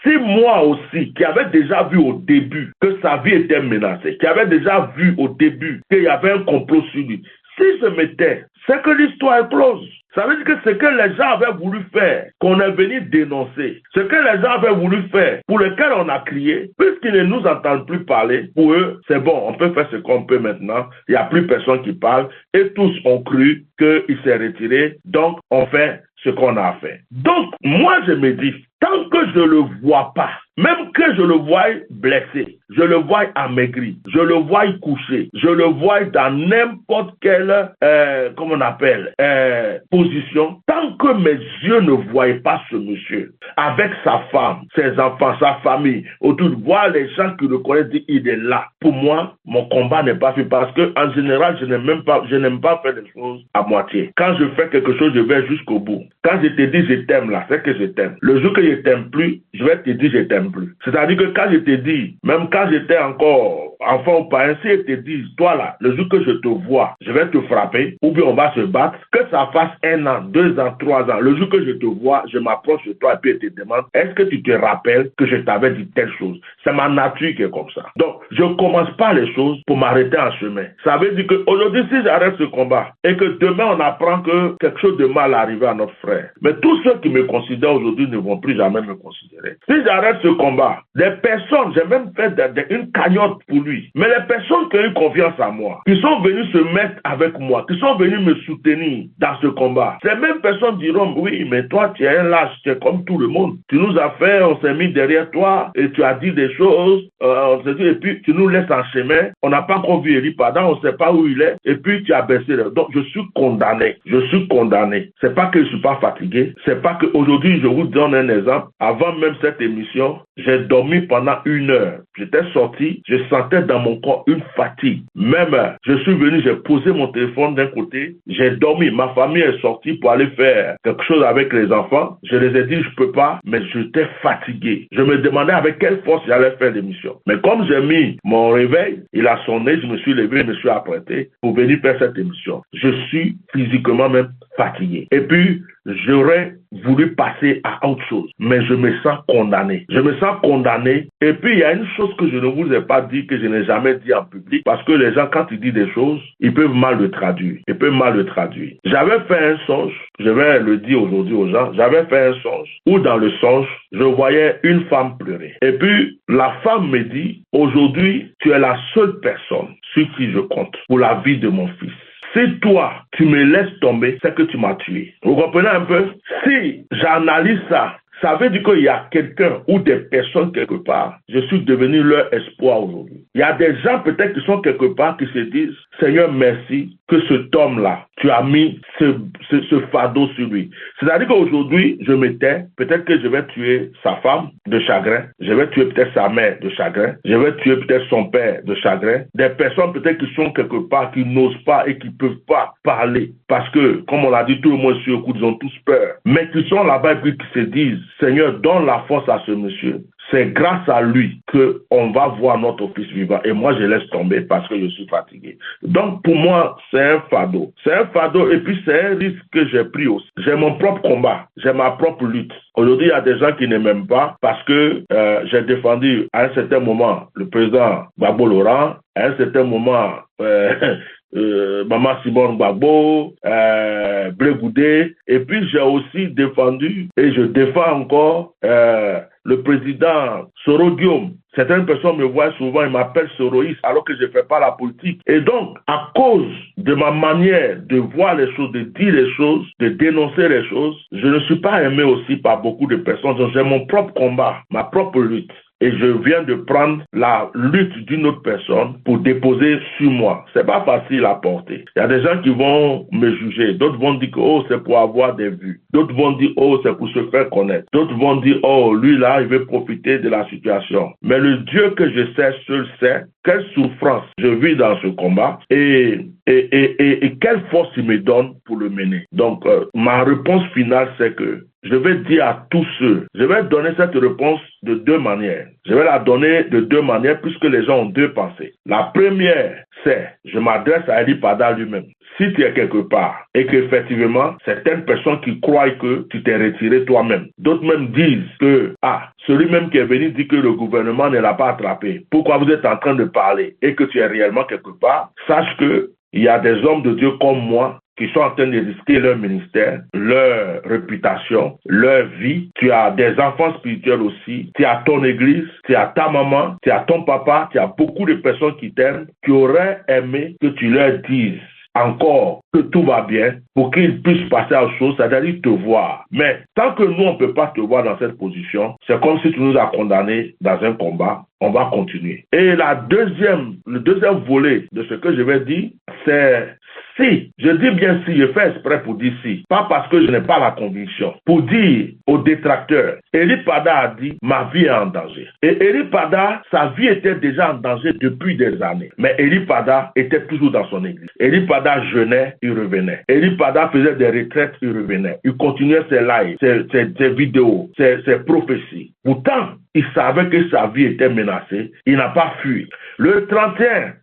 si moi aussi, qui avait déjà vu au début que sa vie était menacée, qui avait déjà vu au début qu'il y avait un complot sur lui, si je m'étais, c'est que l'histoire est close. Ça veut dire que ce que les gens avaient voulu faire, qu'on est venu dénoncer, ce que les gens avaient voulu faire, pour lequel on a crié, puisqu'ils ne nous entendent plus parler, pour eux, c'est bon, on peut faire ce qu'on peut maintenant, il n'y a plus personne qui parle, et tous ont cru qu'il s'est retiré, donc on fait ce qu'on a fait. Donc, moi je me dis, tant que je ne le vois pas, même que je le voie blessé, je le voie amaigri, je le voie couché, je le voie dans n'importe quelle, comment on appelle, position, tant que mes yeux ne voient pas ce monsieur, avec sa femme, ses enfants, sa famille, autour de voir les gens qui le connaissent dire il est là. Pour moi, mon combat n'est pas fait parce que en général, je n'aime pas faire des choses à moitié. Quand je fais quelque chose, je vais jusqu'au bout. Quand je te dis je t'aime là, c'est que je t'aime. Le jour que je t'aime plus, je vais te dire je t'aime plus. C'est-à-dire que quand je te dis, même quand j'étais encore enfant ou pas, si je te dis, toi là, le jour que je te vois, je vais te frapper, ou bien on va se battre, que ça fasse 1 an, 2 ans, 3 ans, le jour que je te vois, je m'approche de toi et puis je te demande, est-ce que tu te rappelles que je t'avais dit telle chose? C'est ma nature qui est comme ça. Donc, je ne commence pas les choses pour m'arrêter en chemin. Ça veut dire qu'aujourd'hui, si j'arrête ce combat et que demain on apprend que quelque chose de mal arrive à notre frère, mais tous ceux qui me considèrent aujourd'hui ne vont plus jamais me considérer. Si j'arrête ce combat, des personnes, j'ai même fait une cagnotte pour lui, mais les personnes qui ont eu confiance en moi, qui sont venues se mettre avec moi, qui sont venues me soutenir dans ce combat, ces mêmes personnes diront, oui, mais toi, tu es un lâche, tu es comme tout le monde. Tu nous as fait, on s'est mis derrière toi et tu as dit des choses, on s'est dit, et puis tu nous laisses en chemin, on n'a pas encore vu Eli Padam, on ne sait pas où il est, et puis tu as baissé. Donc, je suis condamné. Je suis condamné. C'est pas que je suis pas fatigué, c'est pas que aujourd'hui, je vous donne un exemple. Avant même cette émission, j'ai dormi pendant 1 heure. J'étais sorti, je sentais dans mon corps une fatigue. Même, je suis venu, j'ai posé mon téléphone d'un côté, j'ai dormi. Ma famille est sortie pour aller faire quelque chose avec les enfants. Je les ai dit, je peux pas, mais j'étais fatigué. Je me demandais avec quelle force j'allais faire l'émission. Mais comme j'ai mis mon réveil, il a sonné, je me suis levé, je me suis apprêté pour venir faire cette émission. Je suis physiquement même fatigué. Et puis, j'aurais voulu passer à autre chose, mais je me sens condamné. Je me sens condamné. Et puis, il y a une chose que je ne vous ai pas dit, que je n'ai jamais dit en public, parce que les gens, quand ils disent des choses, ils peuvent mal le traduire. Ils peuvent mal le traduire. J'avais fait un songe, je vais le dire aujourd'hui aux gens, j'avais fait un songe, où dans le songe, je voyais une femme pleurer. Et puis, la femme me dit, aujourd'hui, tu es la seule personne sur qui je compte pour la vie de mon fils. Si toi, tu me laisses tomber, c'est que tu m'as tué. Vous comprenez un peu? Si j'analyse ça, ça veut dire qu'il y a quelqu'un ou des personnes quelque part, je suis devenu leur espoir aujourd'hui. Il y a des gens peut-être qui sont quelque part qui se disent, Seigneur, merci que cet homme-là, tu as mis ce fardeau sur lui. C'est-à-dire qu'aujourd'hui, je me tais, peut-être que je vais tuer sa femme de chagrin, je vais tuer peut-être sa mère de chagrin, je vais tuer peut-être son père de chagrin. Des personnes peut-être qui sont quelque part, qui n'osent pas et qui ne peuvent pas parler. Parce que, comme on l'a dit, tout le monde sur le coup, ils ont tous peur. Mais qui sont là-bas et puis qui se disent, Seigneur, donne la force à ce monsieur. C'est grâce à lui qu'on va voir notre fils vivant. Et moi, je laisse tomber parce que je suis fatigué. Donc, pour moi, c'est un fardeau. C'est un fardeau et puis c'est un risque que j'ai pris aussi. J'ai mon propre combat. J'ai ma propre lutte. Aujourd'hui, il y a des gens qui ne m'aiment pas parce que j'ai défendu à un certain moment le président Gbagbo Laurent, à un certain moment Maman Simone Gbagbo, Blé Goudé, et puis j'ai aussi défendu et je défends encore le président Soro Guillaume. Certaines personnes me voient souvent, ils m'appellent Soroïste alors que je ne fais pas la politique. Et donc, à cause de ma manière de voir les choses, de dire les choses, de dénoncer les choses, je ne suis pas aimé aussi par beaucoup de personnes. Donc, j'ai mon propre combat, ma propre lutte. et je viens de prendre la lutte d'une autre personne pour déposer sur moi. C'est pas facile à porter. Il y a des gens qui vont me juger. D'autres vont dire que oh, c'est pour avoir des vues. D'autres vont dire oh, c'est pour se faire connaître. D'autres vont dire oh, lui là, il veut profiter de la situation. Mais le Dieu que je sais, seul sait quelle souffrance je vis dans ce combat et quelle force il me donne pour le mener. Donc, ma réponse finale, c'est que je vais dire à tous ceux, je vais donner cette réponse de deux manières. Je vais la donner de deux manières puisque les gens ont deux pensées. La première, c'est, je m'adresse à Eli Pada lui-même. Si tu es quelque part et qu'effectivement, certaines personnes qui croient que tu t'es retiré toi-même, d'autres même disent que, celui même qui est venu dit que le gouvernement ne l'a pas attrapé. Pourquoi vous êtes en train de parler et que tu es réellement quelque part? Sache que il y a des hommes de Dieu comme moi qui sont en train de risquer leur ministère, leur réputation, leur vie. Tu as des enfants spirituels aussi. Tu as ton église, tu as ta maman, tu as ton papa, tu as beaucoup de personnes qui t'aiment, qui auraient aimé que tu leur dises encore que tout va bien pour qu'ils puissent passer à autre chose, c'est-à-dire te voir. Mais tant que nous, on ne peut pas te voir dans cette position, c'est comme si tu nous as condamnés dans un combat. On va continuer. Et le deuxième volet de ce que je vais dire, c'est si, je dis bien si, je fais exprès pour dire si, pas parce que je n'ai pas la conviction, pour dire aux détracteurs, Eli Pada a dit, ma vie est en danger. Et Eli Pada, sa vie était déjà en danger depuis des années. Mais Eli Pada était toujours dans son église. Eli Pada jeûnait, il revenait. Eli Pada faisait des retraites, il revenait. Il continuait ses lives, ses vidéos, ses prophéties. Pourtant, il savait que sa vie était menacée. Il n'a pas fui. Le 31,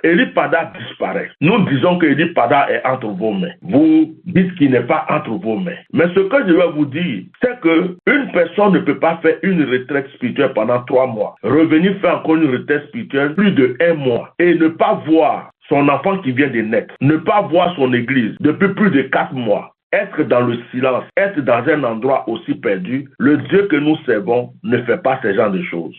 Eli Pada disparaît. Nous disons que Eli Pada est entre vos mains. Vous dites qu'il n'est pas entre vos mains. Mais ce que je vais vous dire, c'est que une personne ne peut pas faire une retraite spirituelle pendant 3 mois. Revenir faire encore une retraite spirituelle plus de 1 mois et ne pas voir son enfant qui vient de naître, ne pas voir son église depuis plus de 4 mois. Être dans le silence, être dans un endroit aussi perdu, le Dieu que nous servons ne fait pas ce genre de choses.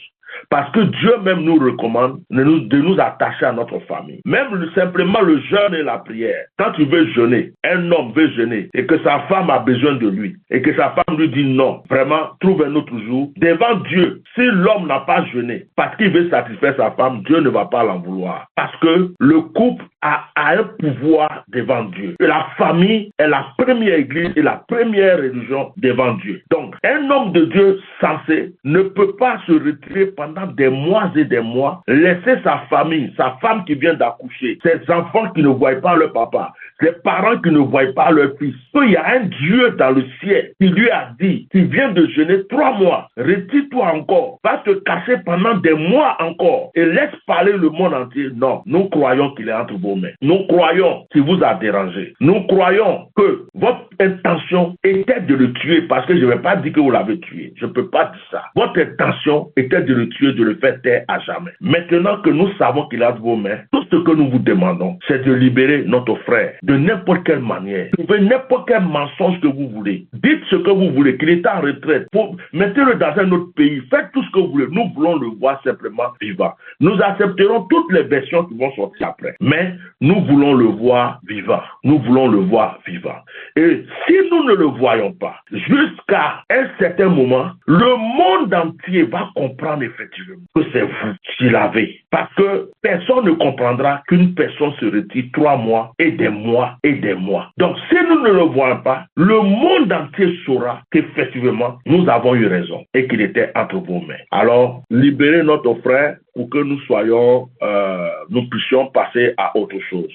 Parce que Dieu même nous recommande de nous attacher à notre famille. Même simplement le jeûne et la prière. Quand tu veux jeûner, un homme veut jeûner et que sa femme a besoin de lui et que sa femme lui dit non, vraiment, trouve un autre jour. Devant Dieu, si l'homme n'a pas jeûné parce qu'il veut satisfaire sa femme, Dieu ne va pas l'en vouloir. Parce que le couple a un pouvoir devant Dieu. Et la famille est la première église et la première religion devant Dieu. Donc, un homme de Dieu sensé ne peut pas se retirer pendant des mois et des mois, laisser sa famille, sa femme qui vient d'accoucher, ses enfants qui ne voient pas leur papa, ses parents qui ne voient pas leur fils. Il y a un Dieu dans le ciel qui lui a dit, qui vient de jeûner 3 mois, retire-toi encore, va te cacher pendant des mois encore et laisse parler le monde entier. Non, nous croyons qu'il est entre vos mains. Nous croyons qu'il vous a dérangé. Nous croyons que votre intention était de le tuer parce que je ne vais pas dire que vous l'avez tué. Je ne peux pas dire ça. Votre intention était de le tuer, de le faire taire à jamais. Maintenant que nous savons qu'il est entre vos mains, tout ce que nous vous demandons, c'est de libérer notre frère de n'importe quelle manière. Trouvez n'importe quel mensonge que vous voulez. Dites ce que vous voulez, qu'il est en retraite. Mettez-le dans un autre pays. Faites tout ce que vous voulez. Nous voulons le voir simplement vivant. Nous accepterons toutes les versions qui vont sortir après. Mais nous voulons le voir vivant. Nous voulons le voir vivant. Et si nous ne le voyons pas, jusqu'à un certain moment, le monde entier va comprendre effectivement que c'est vous qui l'avez. Parce que personne ne comprendra qu'une personne se retire 3 mois et des mois et des mois. Donc si nous ne le voyons pas, le monde entier saura qu'effectivement nous avons eu raison et qu'il était entre vos mains. Alors, libérez notre frère pour que nous puissions passer à autre chose.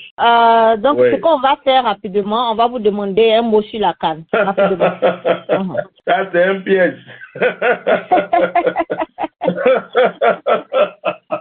Donc, ce qu'on va faire rapidement, on va vous demander un mot sur la canne. Ça, c'est un piège.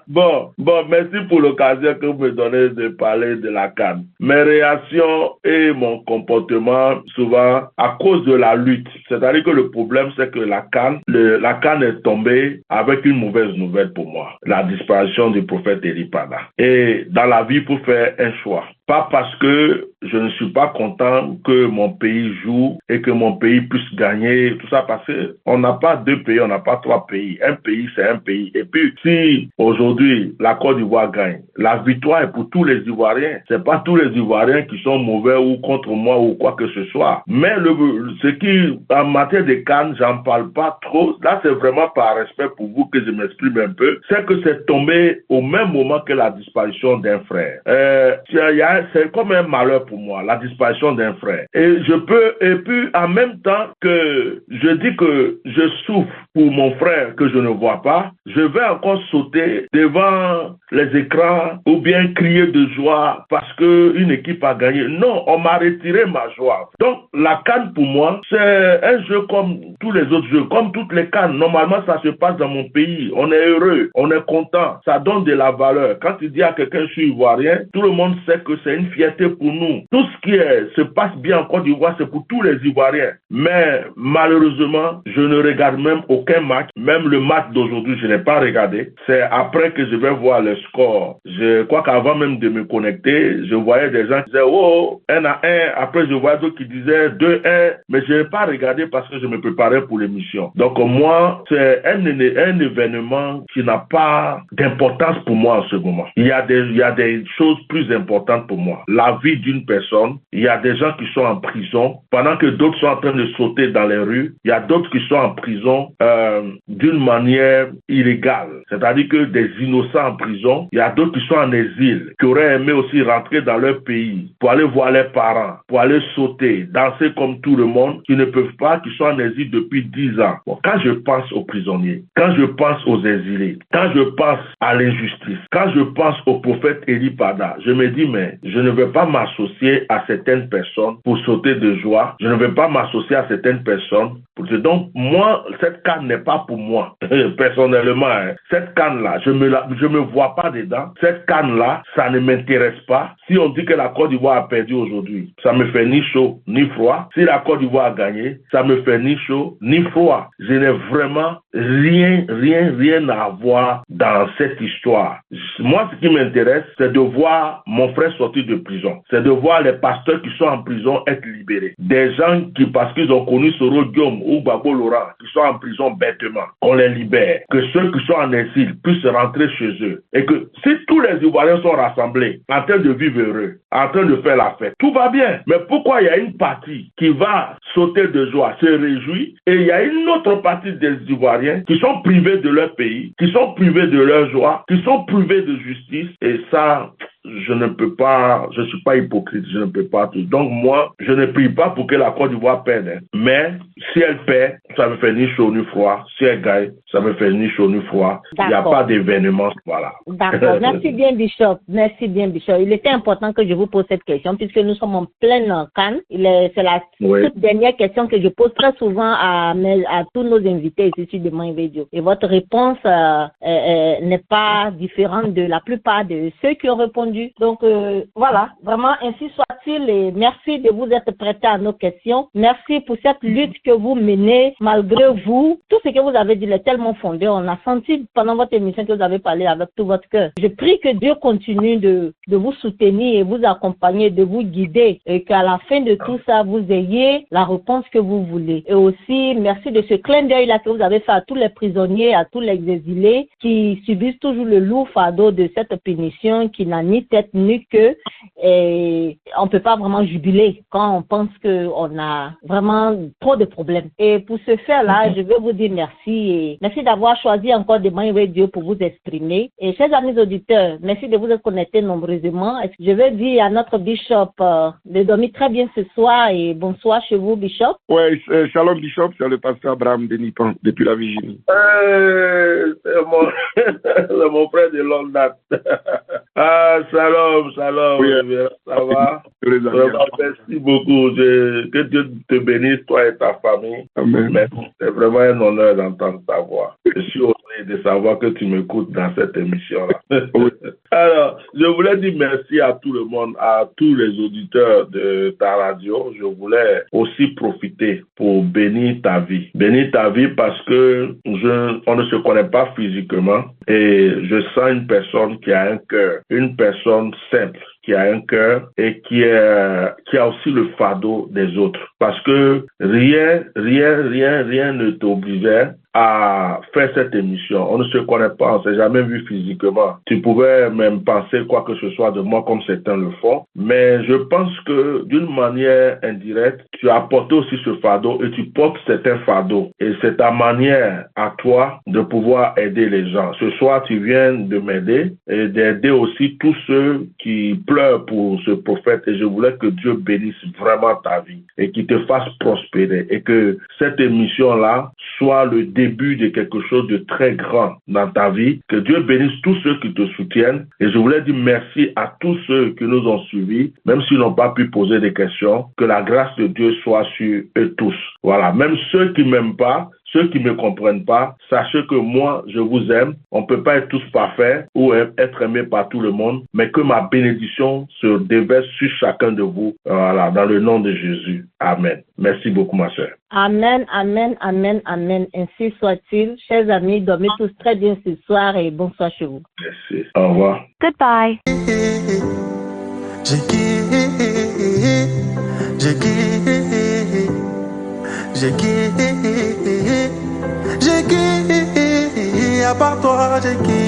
Bon, merci pour l'occasion que vous me donnez de parler de la canne. Mes réactions et mon comportement, souvent, à cause de la lutte. C'est-à-dire que le problème, c'est que la canne est tombée avec une mauvaise nouvelle pour moi. La disparition du prophète Eli Pada. Et dans la vie, il faut faire un choix. Pas parce que je ne suis pas content que mon pays joue et que mon pays puisse gagner, tout ça, parce qu'on n'a pas 2 pays, on n'a pas 3 pays. Un pays, c'est un pays. Et puis, si aujourd'hui la Côte d'Ivoire gagne, la victoire est pour tous les Ivoiriens. C'est pas tous les Ivoiriens qui sont mauvais ou contre moi ou quoi que ce soit. Mais ce qui, en matière de CAN, j'en parle pas trop. Là, c'est vraiment par respect pour vous que je m'exprime un peu. C'est que c'est tombé au même moment que la disparition d'un frère. C'est comme un malheur pour moi, la disparition d'un frère. Et puis en même temps que je dis que je souffre pour mon frère que je ne vois pas, je vais encore sauter devant les écrans ou bien crier de joie parce que une équipe a gagné. Non, on m'a retiré ma joie. Donc la CAN pour moi, c'est un jeu comme tous les autres jeux, comme toutes les CAN. Normalement, ça se passe dans mon pays. On est heureux, on est content, ça donne de la valeur. Quand tu dis à quelqu'un je suis ivoirien, tout le monde sait que c'est une fierté pour nous. Tout ce qui se passe bien en Côte d'Ivoire, c'est pour tous les Ivoiriens. Mais malheureusement, je ne regarde même aucun match. Même le match d'aujourd'hui, je n'ai pas regardé. C'est après que je vais voir le score. Je crois qu'avant même de me connecter, je voyais des gens qui disaient oh, 1-1. Après, je voyais d'autres qui disaient 2-1. Mais je n'ai pas regardé parce que je me préparais pour l'émission. Donc moi, c'est un événement qui n'a pas d'importance pour moi en ce moment. Il y a des choses plus importantes pour moi. La vie d'une personne, il y a des gens qui sont en prison pendant que d'autres sont en train de sauter dans les rues. Il y a d'autres qui sont en prison d'une manière illégale. C'est-à-dire que des innocents en prison. Il y a d'autres qui sont en exil, qui auraient aimé aussi rentrer dans leur pays pour aller voir leurs parents, pour aller sauter, danser comme tout le monde, qui ne peuvent pas, qui sont en exil depuis 10 ans. Bon, quand je pense aux prisonniers, quand je pense aux exilés, quand je pense à l'injustice, quand je pense au prophète Eli Pada, je me dis, mais je ne vais pas m'associer à certaines personnes pour sauter de joie. Je ne vais pas m'associer à certaines personnes. Donc, moi, cette canne n'est pas pour moi. Personnellement, cette canne-là, je me vois pas dedans. Cette canne-là, ça ne m'intéresse pas. Si on dit que la Côte d'Ivoire a perdu aujourd'hui, ça me fait ni chaud, ni froid. Si la Côte d'Ivoire a gagné, ça me fait ni chaud, ni froid. Je n'ai vraiment rien à voir dans cette histoire. Moi, ce qui m'intéresse, c'est de voir mon frère sortir de prison. C'est de voir les pasteurs qui sont en prison être libérés. Des gens qui, parce qu'ils ont connu Soro Diom ou Babo Laurent, qui sont en prison bêtement, qu'on les libère. Que ceux qui sont en exil puissent rentrer chez eux. Et que si tous les Ivoiriens sont rassemblés, en train de vivre heureux, en train de faire la fête, tout va bien. Mais pourquoi il y a une partie qui va sauter de joie, se réjouir, et il y a une autre partie des Ivoiriens qui sont privés de leur pays, qui sont privés de leur joie, qui sont privés de justice, et ça, je ne peux pas, je ne suis pas hypocrite, je ne peux pas tout. Donc moi, je ne prie pas pour que la Côte d'Ivoire perde. Mais si elle perd, ça me fait ni chaud ni froid. Si elle gagne, ça me fait ni chaud ni froid. Il n'y a pas d'événement, voilà. D'accord. Merci bien, Bishop. Merci bien, Bishop. Il était important que je vous pose cette question puisque nous sommes en pleine CAN. C'est la toute dernière question que je pose très souvent à tous nos invités ici sur Demain Radio. Et votre réponse n'est pas différente de la plupart de ceux qui ont répondu. Donc voilà, vraiment ainsi soit-il et merci de vous être prêté à nos questions. Merci pour cette lutte que vous menez malgré vous. Tout ce que vous avez dit est tellement fondé. On a senti pendant votre émission que vous avez parlé avec tout votre cœur. Je prie que Dieu continue de vous soutenir et vous accompagner, de vous guider et qu'à la fin de tout ça, vous ayez la réponse que vous voulez. Et aussi, merci de ce clin d'œil-là que vous avez fait à tous les prisonniers, à tous les exilés qui subissent toujours le lourd fardeau de cette punition qui n'a ni tête ni queue, et on peut pas vraiment jubiler quand on pense qu'on a vraiment trop de problèmes. Et pour ce faire-là, je veux vous dire merci et merci d'avoir choisi encore Demain Radio pour vous exprimer. Et chers amis auditeurs, merci de vous être connectés nombreusement. Je veux dire à notre Bishop de dormir très bien ce soir et bonsoir chez vous, Bishop. Oui, shalom Bishop, c'est le pasteur Abraham Denipan depuis la Virginie. C'est mon frère de longue date. Shalom, oui, ça va? Merci beaucoup. Que Dieu te bénisse, toi et ta famille. Amen. C'est vraiment un honneur d'entendre ta voix. Je suis honoré de savoir que tu m'écoutes dans cette émission-là. Oui. Alors, je voulais dire merci à tout le monde, à tous les auditeurs de ta radio. Je voulais aussi profiter pour bénir ta vie. Bénir ta vie parce que on ne se connaît pas physiquement et je sens une personne qui a un cœur, une personne simple, qui a un cœur et qui a aussi le fardeau des autres. Parce que rien ne t'obligeait à faire cette émission. On ne se connaît pas, on ne s'est jamais vu physiquement. Tu pouvais même penser quoi que ce soit de moi comme certains le font, mais je pense que d'une manière indirecte, tu as apporté aussi ce fardeau et tu portes certains fardeaux. Et c'est ta manière à toi de pouvoir aider les gens. Ce soir, tu viens de m'aider et d'aider aussi tous ceux qui pleurent pour ce prophète, et je voulais que Dieu bénisse vraiment ta vie et qu'il te fasse prospérer et que cette émission-là soit le début de quelque chose de très grand dans ta vie. Que Dieu bénisse tous ceux qui te soutiennent. Et je voulais dire merci à tous ceux qui nous ont suivis, même s'ils n'ont pas pu poser des questions. Que la grâce de Dieu soit sur eux tous. Voilà. Même ceux qui m'aiment pas, ceux qui ne me comprennent pas, sachez que moi, je vous aime. On ne peut pas être tous parfaits ou être aimés par tout le monde, mais que ma bénédiction se déverse sur chacun de vous. Voilà, dans le nom de Jésus. Amen. Merci beaucoup, ma sœur. Amen, amen, amen, amen. Ainsi soit-il. Chers amis, dormez tous très bien ce soir et bonsoir chez vous. Merci. Au revoir. Goodbye. J'ai qui, à part toi, j'ai qui.